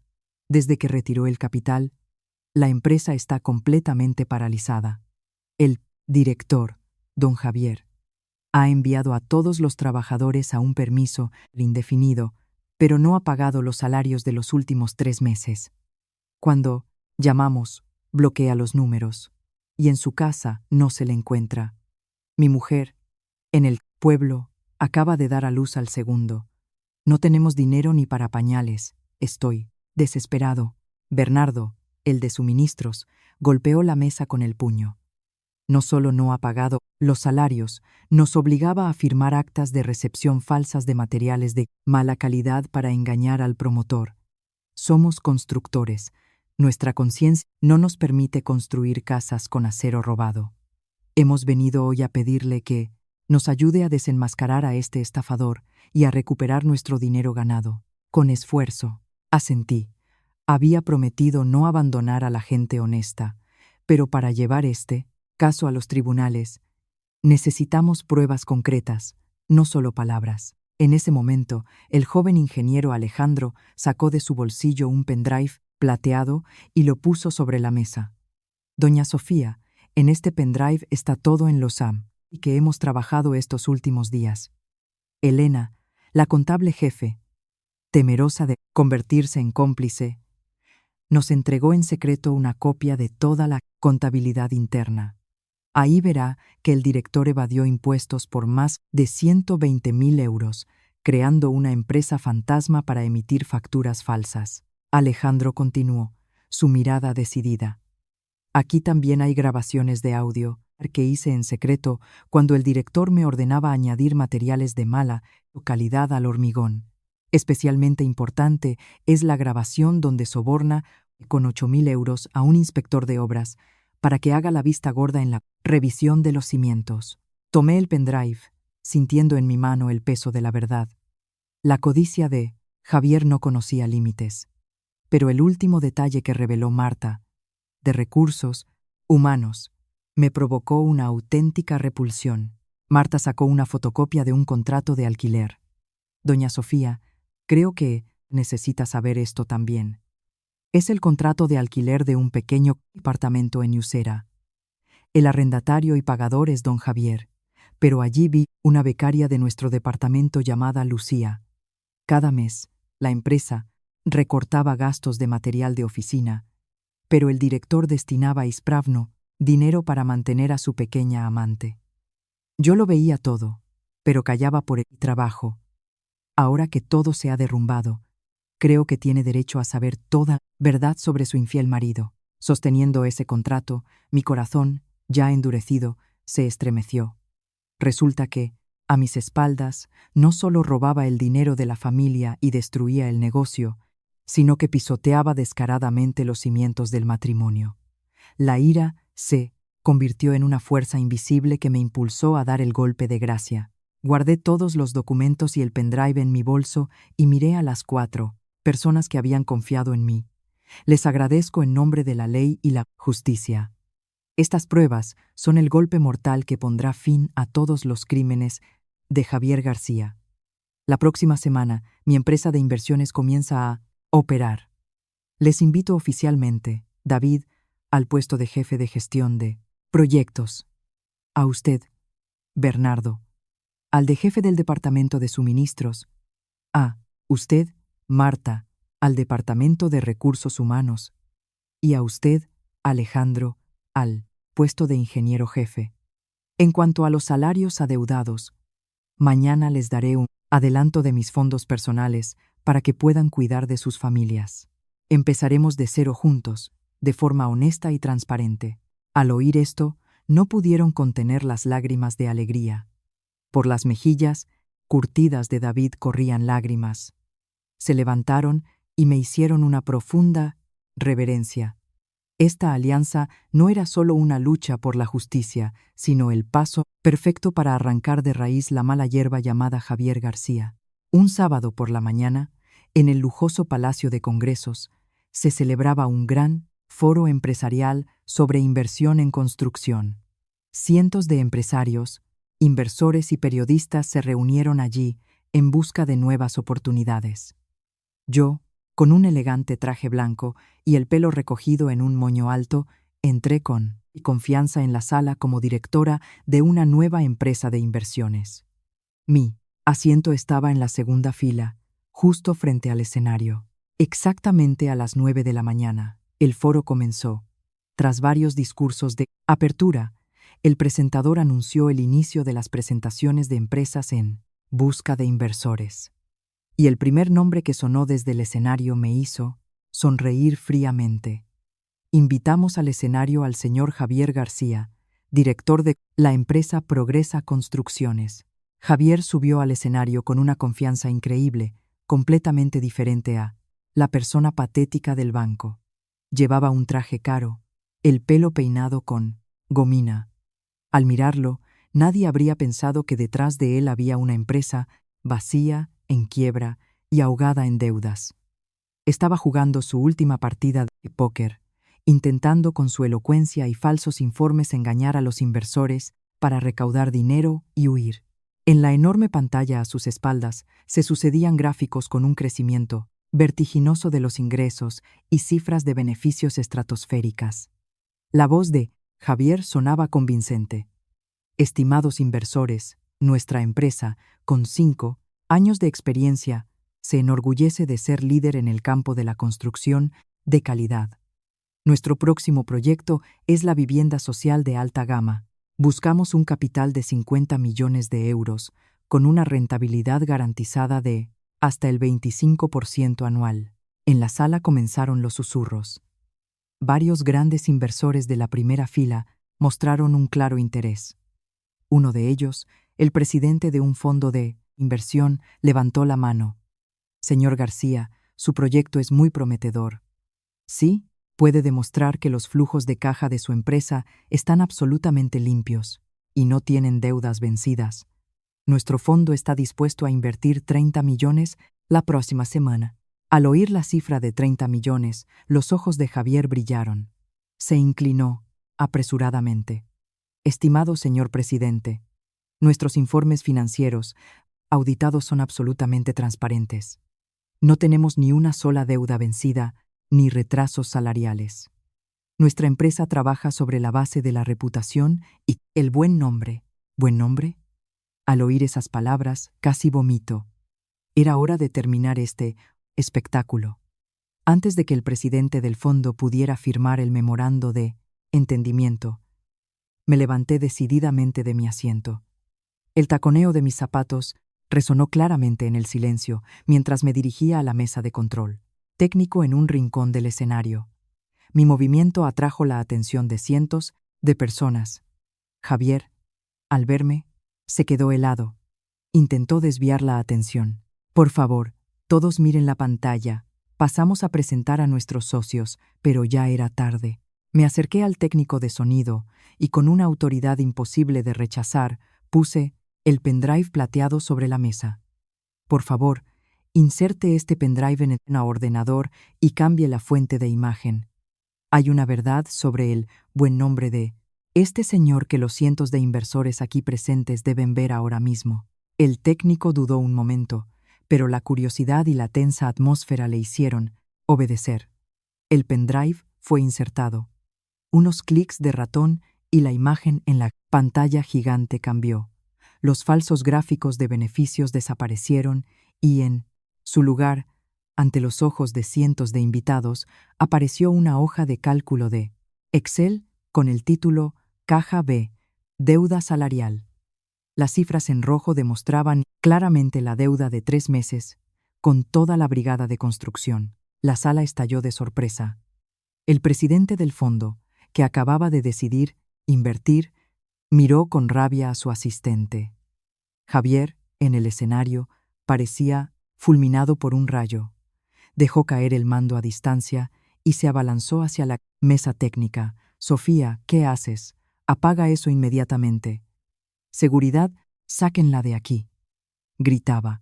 desde que retiró el capital, la empresa está completamente paralizada. El director, don Javier, ha enviado a todos los trabajadores a un permiso indefinido, pero no ha pagado los salarios de los últimos 3 meses. Cuando llamamos, bloquea los números, y en su casa no se le encuentra. Mi mujer, en el pueblo, acaba de dar a luz al segundo. No tenemos dinero ni para pañales. Estoy desesperado. Bernardo, el de suministros, golpeó la mesa con el puño. No solo no ha pagado los salarios, nos obligaba a firmar actas de recepción falsas de materiales de mala calidad para engañar al promotor. Somos constructores. Nuestra conciencia no nos permite construir casas con acero robado. Hemos venido hoy a pedirle que nos ayude a desenmascarar a este estafador y a recuperar nuestro dinero ganado. Con esfuerzo, asentí. Había prometido no abandonar a la gente honesta, pero para llevar este caso a los tribunales, necesitamos pruebas concretas, no solo palabras. En ese momento, el joven ingeniero Alejandro sacó de su bolsillo un pendrive plateado y lo puso sobre la mesa. Doña Sofía, en este pendrive está todo en los AM y que hemos trabajado estos últimos días. Elena, la contable jefe, temerosa de convertirse en cómplice, nos entregó en secreto una copia de toda la contabilidad interna. Ahí verá que el director evadió impuestos por más de 120.000 euros, creando una empresa fantasma para emitir facturas falsas. Alejandro continuó, su mirada decidida. Aquí también hay grabaciones de audio que hice en secreto cuando el director me ordenaba añadir materiales de mala calidad al hormigón. Especialmente importante es la grabación donde soborna con 8.000 euros a un inspector de obras para que haga la vista gorda en la revisión de los cimientos. Tomé el pendrive, sintiendo en mi mano el peso de la verdad. La codicia de Javier no conocía límites. Pero el último detalle que reveló Marta, de recursos humanos, me provocó una auténtica repulsión. Marta sacó una fotocopia de un contrato de alquiler. Doña Sofía, creo que necesita saber esto también. Es el contrato de alquiler de un pequeño departamento en Usera. El arrendatario y pagador es don Javier, pero allí vi una becaria de nuestro departamento llamada Lucía. Cada mes, la empresa recortaba gastos de material de oficina, pero el director destinaba a Ispravno dinero para mantener a su pequeña amante. Yo lo veía todo, pero callaba por el trabajo. Ahora que todo se ha derrumbado, creo que tiene derecho a saber toda verdad sobre su infiel marido. Sosteniendo ese contrato, mi corazón, ya endurecido, se estremeció. Resulta que, a mis espaldas, no solo robaba el dinero de la familia y destruía el negocio, sino que pisoteaba descaradamente los cimientos del matrimonio. La ira se convirtió en una fuerza invisible que me impulsó a dar el golpe de gracia. Guardé todos los documentos y el pendrive en mi bolso y miré a las 4 personas que habían confiado en mí. Les agradezco en nombre de la ley y la justicia. Estas pruebas son el golpe mortal que pondrá fin a todos los crímenes de Javier García. La próxima semana, mi empresa de inversiones comienza a operar. Les invito oficialmente, David, al puesto de jefe de gestión de proyectos. A usted, Bernardo, al de jefe del departamento de suministros. A usted, Marta, al departamento de recursos humanos. Y a usted, Alejandro, al puesto de ingeniero jefe. En cuanto a los salarios adeudados, mañana les daré un adelanto de mis fondos personales para que puedan cuidar de sus familias. Empezaremos de cero juntos, de forma honesta y transparente. Al oír esto, no pudieron contener las lágrimas de alegría. Por las mejillas curtidas de David corrían lágrimas. Se levantaron y me hicieron una profunda reverencia. Esta alianza no era solo una lucha por la justicia, sino el paso perfecto para arrancar de raíz la mala hierba llamada Javier García. Un sábado por la mañana, en el lujoso Palacio de Congresos, se celebraba un gran foro empresarial sobre inversión en construcción. Cientos de empresarios, inversores y periodistas se reunieron allí en busca de nuevas oportunidades. Yo, con un elegante traje blanco y el pelo recogido en un moño alto, entré con confianza en la sala como directora de una nueva empresa de inversiones. Mi asiento estaba en la segunda fila, justo frente al escenario. Exactamente a las 9 de la mañana, el foro comenzó. Tras varios discursos de apertura, el presentador anunció el inicio de las presentaciones de empresas en busca de inversores. Y el primer nombre que sonó desde el escenario me hizo sonreír fríamente. Invitamos al escenario al señor Javier García, director de la empresa Progresa Construcciones. Javier subió al escenario con una confianza increíble, completamente diferente a la persona patética del banco. Llevaba un traje caro, el pelo peinado con gomina. Al mirarlo, nadie habría pensado que detrás de él había una empresa vacía, en quiebra y ahogada en deudas. Estaba jugando su última partida de póker, intentando con su elocuencia y falsos informes engañar a los inversores para recaudar dinero y huir. En la enorme pantalla a sus espaldas se sucedían gráficos con un crecimiento vertiginoso de los ingresos y cifras de beneficios estratosféricas. La voz de Javier sonaba convincente. Estimados inversores, nuestra empresa, con 5 años de experiencia, se enorgullece de ser líder en el campo de la construcción de calidad. Nuestro próximo proyecto es la vivienda social de alta gama. Buscamos un capital de 50 millones de euros, con una rentabilidad garantizada de hasta el 25% anual. En la sala comenzaron los susurros. Varios grandes inversores de la primera fila mostraron un claro interés. Uno de ellos, el presidente de un fondo de inversión, levantó la mano. Señor García, su proyecto es muy prometedor. Sí, puede demostrar que los flujos de caja de su empresa están absolutamente limpios y no tienen deudas vencidas. Nuestro fondo está dispuesto a invertir 30 millones la próxima semana. Al oír la cifra de 30 millones, los ojos de Javier brillaron. Se inclinó, apresuradamente. Estimado señor presidente, nuestros informes financieros auditados son absolutamente transparentes. No tenemos ni una sola deuda vencida, ni retrasos salariales. Nuestra empresa trabaja sobre la base de la reputación y el buen nombre. ¿Buen nombre? Al oír esas palabras, casi vomito. Era hora de terminar este espectáculo. Antes de que el presidente del fondo pudiera firmar el memorando de entendimiento, me levanté decididamente de mi asiento. El taconeo de mis zapatos resonó claramente en el silencio mientras me dirigía a la mesa de control, técnico en un rincón del escenario. Mi movimiento atrajo la atención de cientos de personas. Javier, al verme, se quedó helado. Intentó desviar la atención. Por favor, todos miren la pantalla. Pasamos a presentar a nuestros socios, pero ya era tarde. Me acerqué al técnico de sonido y con una autoridad imposible de rechazar, puse el pendrive plateado sobre la mesa. Por favor, inserte este pendrive en el ordenador y cambie la fuente de imagen. Hay una verdad sobre el buen nombre de este señor que los cientos de inversores aquí presentes deben ver ahora mismo. El técnico dudó un momento, pero la curiosidad y la tensa atmósfera le hicieron obedecer. El pendrive fue insertado. Unos clics de ratón y la imagen en la pantalla gigante cambió. Los falsos gráficos de beneficios desaparecieron y en su lugar, ante los ojos de cientos de invitados, apareció una hoja de cálculo de Excel con el título Caja B, Deuda Salarial. Las cifras en rojo demostraban claramente la deuda de 3 meses, con toda la brigada de construcción. La sala estalló de sorpresa. El presidente del fondo, que acababa de decidir invertir, miró con rabia a su asistente. Javier, en el escenario, parecía fulminado por un rayo. Dejó caer el mando a distancia y se abalanzó hacia la mesa técnica. Sofía, ¿qué haces? Apaga eso inmediatamente. Seguridad, sáquenla de aquí. Gritaba,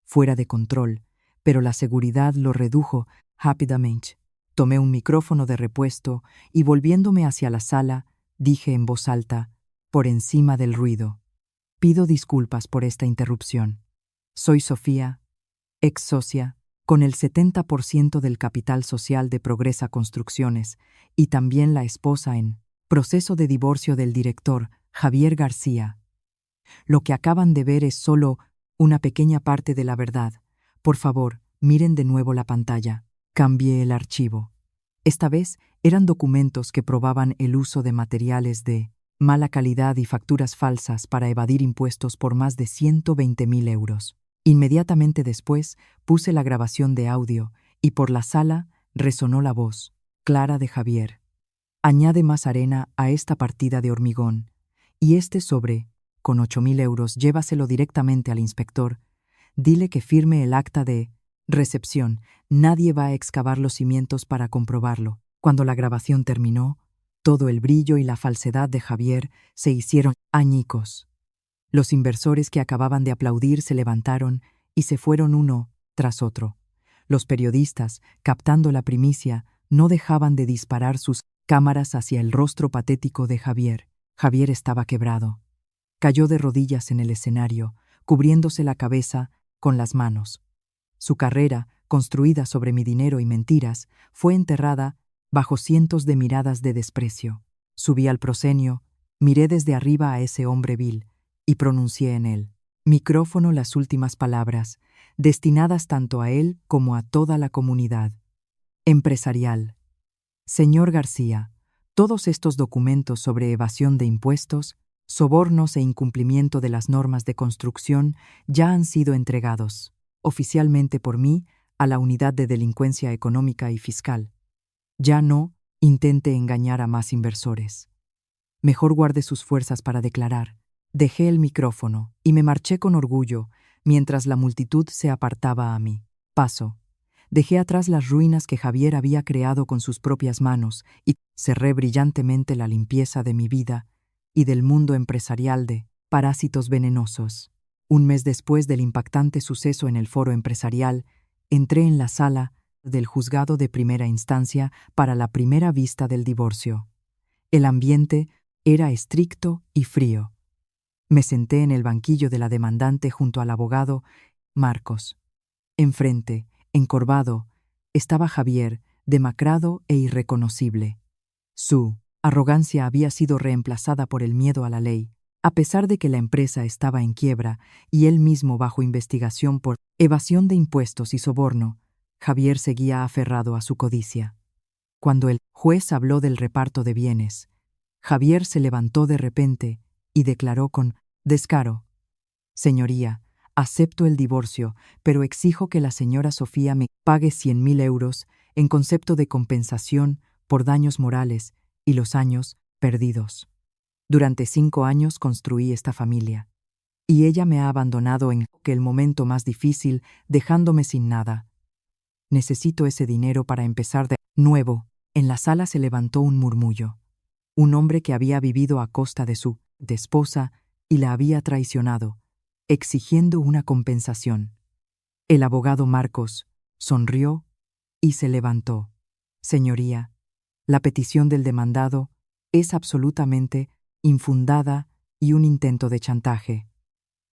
fuera de control, pero la seguridad lo redujo rápidamente. Tomé un micrófono de repuesto y volviéndome hacia la sala, dije en voz alta, por encima del ruido. Pido disculpas por esta interrupción. Soy Sofía, ex socia, con el 70% del capital social de Progresa Construcciones y también la esposa en proceso de divorcio del director Javier García. Lo que acaban de ver es solo una pequeña parte de la verdad. Por favor, miren de nuevo la pantalla. Cambié el archivo. Esta vez eran documentos que probaban el uso de materiales de mala calidad y facturas falsas para evadir impuestos por más de 120.000 euros. Inmediatamente después puse la grabación de audio y por la sala resonó la voz clara de Javier. Añade más arena a esta partida de hormigón y este sobre, con 8.000 euros, llévaselo directamente al inspector. Dile que firme el acta de recepción. Nadie va a excavar los cimientos para comprobarlo. Cuando la grabación terminó, todo el brillo y la falsedad de Javier se hicieron añicos. Los inversores que acababan de aplaudir se levantaron y se fueron uno tras otro. Los periodistas, captando la primicia, no dejaban de disparar sus cámaras hacia el rostro patético de Javier. Javier estaba quebrado. Cayó de rodillas en el escenario, cubriéndose la cabeza con las manos. Su carrera, construida sobre mi dinero y mentiras, fue enterrada bajo cientos de miradas de desprecio. Subí al proscenio, miré desde arriba a ese hombre vil y pronuncié en el micrófono las últimas palabras, destinadas tanto a él como a toda la comunidad. Empresarial. Señor García, todos estos documentos sobre evasión de impuestos, sobornos e incumplimiento de las normas de construcción ya han sido entregados, oficialmente por mí, a la Unidad de Delincuencia Económica y Fiscal. Ya no intente engañar a más inversores. Mejor guarde sus fuerzas para declarar. Dejé el micrófono y me marché con orgullo, mientras la multitud se apartaba a mí. Paso. Dejé atrás las ruinas que Javier había creado con sus propias manos y cerré brillantemente la limpieza de mi vida y del mundo empresarial de parásitos venenosos. Un mes después del impactante suceso en el foro empresarial, entré en la sala del juzgado de primera instancia para la primera vista del divorcio. El ambiente era estricto y frío. Me senté en el banquillo de la demandante junto al abogado Marcos. Enfrente, encorvado, estaba Javier, demacrado e irreconocible. Su arrogancia había sido reemplazada por el miedo a la ley, a pesar de que la empresa estaba en quiebra y él mismo bajo investigación por evasión de impuestos y soborno. Javier seguía aferrado a su codicia. Cuando el juez habló del reparto de bienes, Javier se levantó de repente y declaró con descaro: «Señoría, acepto el divorcio, pero exijo que la señora Sofía me pague 100.000 euros en concepto de compensación por daños morales y los años perdidos. Durante 5 años construí esta familia, y ella me ha abandonado en el momento más difícil, dejándome sin nada. Necesito ese dinero para empezar de nuevo». En la sala se levantó un murmullo. Un hombre que había vivido a costa de su esposa y la había traicionado, exigiendo una compensación. El abogado Marcos sonrió y se levantó. «Señoría, la petición del demandado es absolutamente infundada y un intento de chantaje.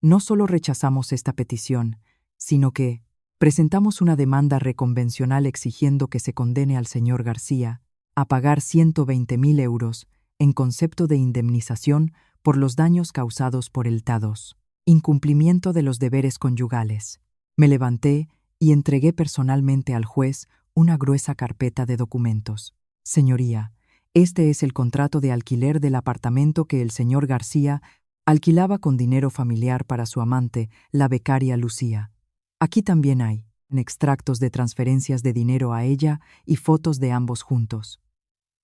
No solo rechazamos esta petición, sino que presentamos una demanda reconvencional exigiendo que se condene al señor García a pagar 120.000 euros en concepto de indemnización por los daños causados por el TADOS. Incumplimiento de los deberes conyugales». Me levanté y entregué personalmente al juez una gruesa carpeta de documentos. «Señoría, este es el contrato de alquiler del apartamento que el señor García alquilaba con dinero familiar para su amante, la becaria Lucía. Aquí también hay extractos de transferencias de dinero a ella y fotos de ambos juntos.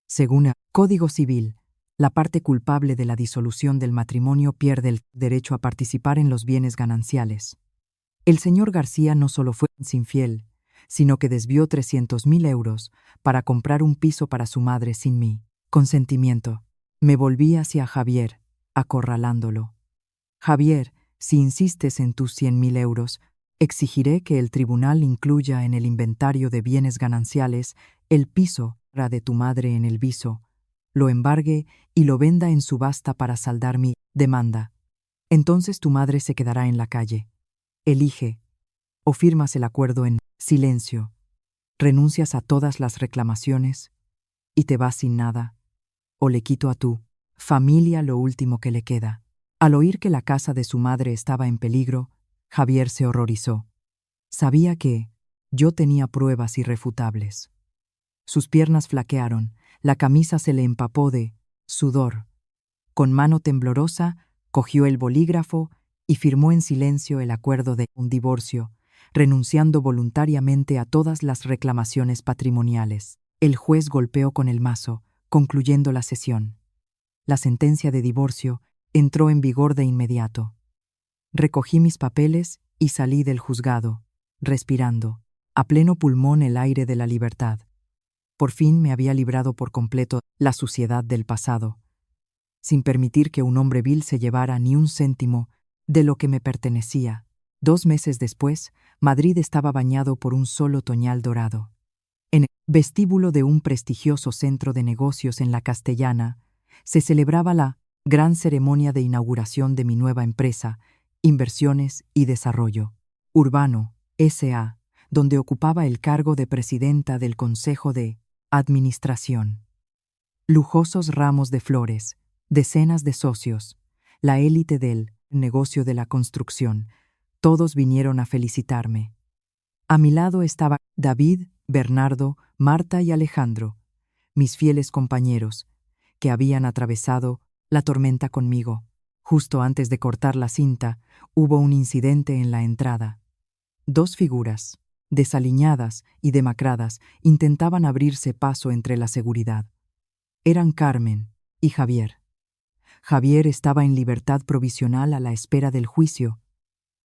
Según el Código Civil, la parte culpable de la disolución del matrimonio pierde el derecho a participar en los bienes gananciales. El señor García no solo fue infiel, sino que desvió 300.000 euros para comprar un piso para su madre sin mi consentimiento». Me volví hacia Javier, acorralándolo. «Javier, si insistes en tus 100.000 euros, exigiré que el tribunal incluya en el inventario de bienes gananciales el piso de tu madre en el viso, lo embargue y lo venda en subasta para saldar mi demanda. Entonces tu madre se quedará en la calle. Elige, o firmas el acuerdo en silencio, renuncias a todas las reclamaciones y te vas sin nada, o le quito a tu familia lo último que le queda». Al oír que la casa de su madre estaba en peligro, Javier se horrorizó. Sabía que yo tenía pruebas irrefutables. Sus piernas flaquearon, la camisa se le empapó de sudor. Con mano temblorosa, cogió el bolígrafo y firmó en silencio el acuerdo de un divorcio, renunciando voluntariamente a todas las reclamaciones patrimoniales. El juez golpeó con el mazo, concluyendo la sesión. La sentencia de divorcio entró en vigor de inmediato. Recogí mis papeles y salí del juzgado, respirando a pleno pulmón el aire de la libertad. Por fin me había librado por completo la suciedad del pasado, sin permitir que un hombre vil se llevara ni un céntimo de lo que me pertenecía. 2 meses después, Madrid estaba bañado por un sol otoñal dorado. En el vestíbulo de un prestigioso centro de negocios en la Castellana, se celebraba la gran ceremonia de inauguración de mi nueva empresa, Inversiones y Desarrollo Urbano, S.A., donde ocupaba el cargo de presidenta del Consejo de Administración. Lujosos ramos de flores, decenas de socios, la élite del negocio de la construcción, todos vinieron a felicitarme. A mi lado estaba David Bernardo, Marta y Alejandro, mis fieles compañeros, que habían atravesado la tormenta conmigo. Justo antes de cortar la cinta, hubo un incidente en la entrada. Dos figuras, desaliñadas y demacradas, intentaban abrirse paso entre la seguridad. Eran Carmen y Javier. Javier estaba en libertad provisional a la espera del juicio,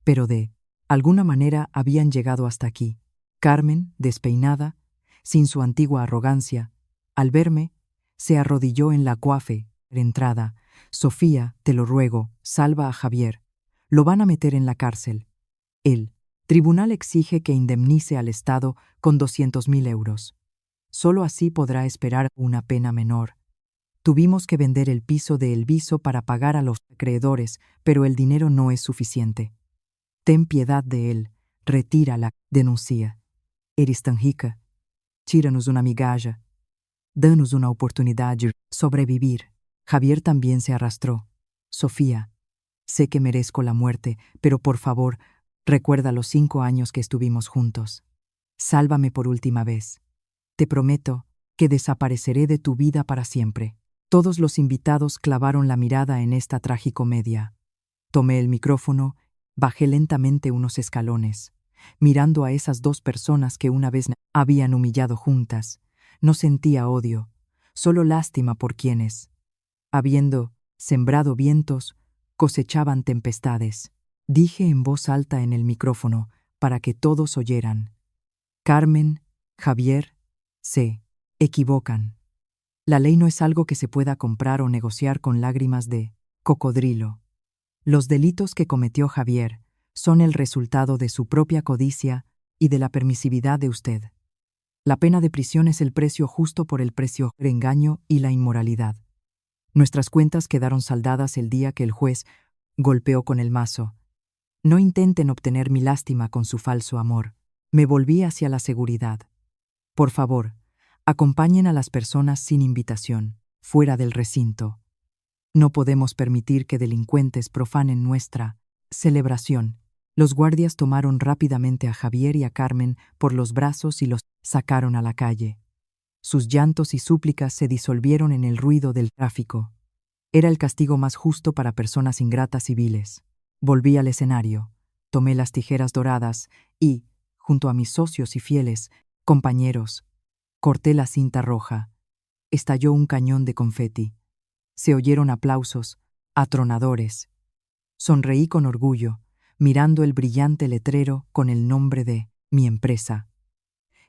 pero de alguna manera habían llegado hasta aquí. Carmen, despeinada, sin su antigua arrogancia, al verme, se arrodilló en la coafe, entrada. Sofía, te lo ruego, salva a Javier. Lo van a meter en la cárcel. El tribunal exige que indemnice al Estado con 200.000 euros. Solo así podrá esperar una pena menor. Tuvimos que vender el piso de El Viso para pagar a los acreedores, pero el dinero no es suficiente. Ten piedad de él, retírala, denuncia. Eres tan rica. Tíranos una migaja. Danos una oportunidad de sobrevivir. Javier también se arrastró. Sofía, sé que merezco la muerte, pero por favor, recuerda los 5 años que estuvimos juntos. Sálvame por última vez. Te prometo que desapareceré de tu vida para siempre. Todos los invitados clavaron la mirada en esta tragicomedia. Tomé el micrófono, bajé lentamente unos escalones, mirando a esas dos personas que una vez me habían humillado juntas. No sentía odio, solo lástima por quienes, habiendo sembrado vientos, cosechaban tempestades. Dije en voz alta en el micrófono para que todos oyeran. Carmen, Javier, se equivocan. La ley no es algo que se pueda comprar o negociar con lágrimas de cocodrilo. Los delitos que cometió Javier son el resultado de su propia codicia y de la permisividad de usted. La pena de prisión es el precio justo por el precio del engaño y la inmoralidad. Nuestras cuentas quedaron saldadas el día que el juez golpeó con el mazo. No intenten obtener mi lástima con su falso amor. Me volví hacia la seguridad. Por favor, acompañen a las personas sin invitación, fuera del recinto. No podemos permitir que delincuentes profanen nuestra celebración. Los guardias tomaron rápidamente a Javier y a Carmen por los brazos y los sacaron a la calle. Sus llantos y súplicas se disolvieron en el ruido del tráfico. Era el castigo más justo para personas ingratas y viles. Volví al escenario, tomé las tijeras doradas y, junto a mis socios y fieles compañeros, corté la cinta roja. Estalló un cañón de confeti. Se oyeron aplausos atronadores. Sonreí con orgullo, mirando el brillante letrero con el nombre de mi empresa.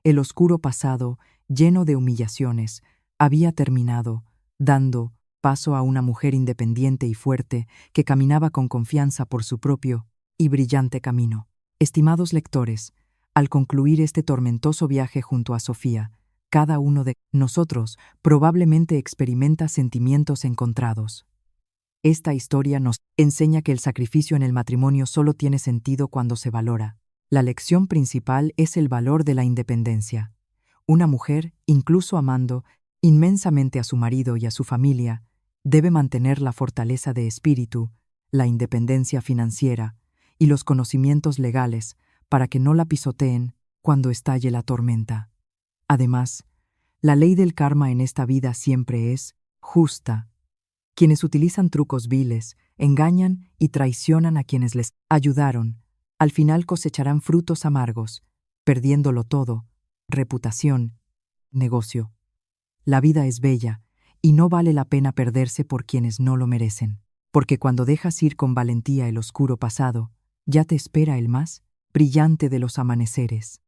El oscuro pasado, lleno de humillaciones, había terminado, dando paso a una mujer independiente y fuerte que caminaba con confianza por su propio y brillante camino. Estimados lectores, al concluir este tormentoso viaje junto a Sofía, cada uno de nosotros probablemente experimenta sentimientos encontrados. Esta historia nos enseña que el sacrificio en el matrimonio solo tiene sentido cuando se valora. La lección principal es el valor de la independencia. Una mujer, incluso amando inmensamente a su marido y a su familia, debe mantener la fortaleza de espíritu, la independencia financiera y los conocimientos legales para que no la pisoteen cuando estalle la tormenta. Además, la ley del karma en esta vida siempre es justa. Quienes utilizan trucos viles, engañan y traicionan a quienes les ayudaron, al final cosecharán frutos amargos, perdiéndolo todo, reputación, negocio. La vida es bella y no vale la pena perderse por quienes no lo merecen, porque cuando dejas ir con valentía el oscuro pasado, ya te espera el más brillante de los amaneceres.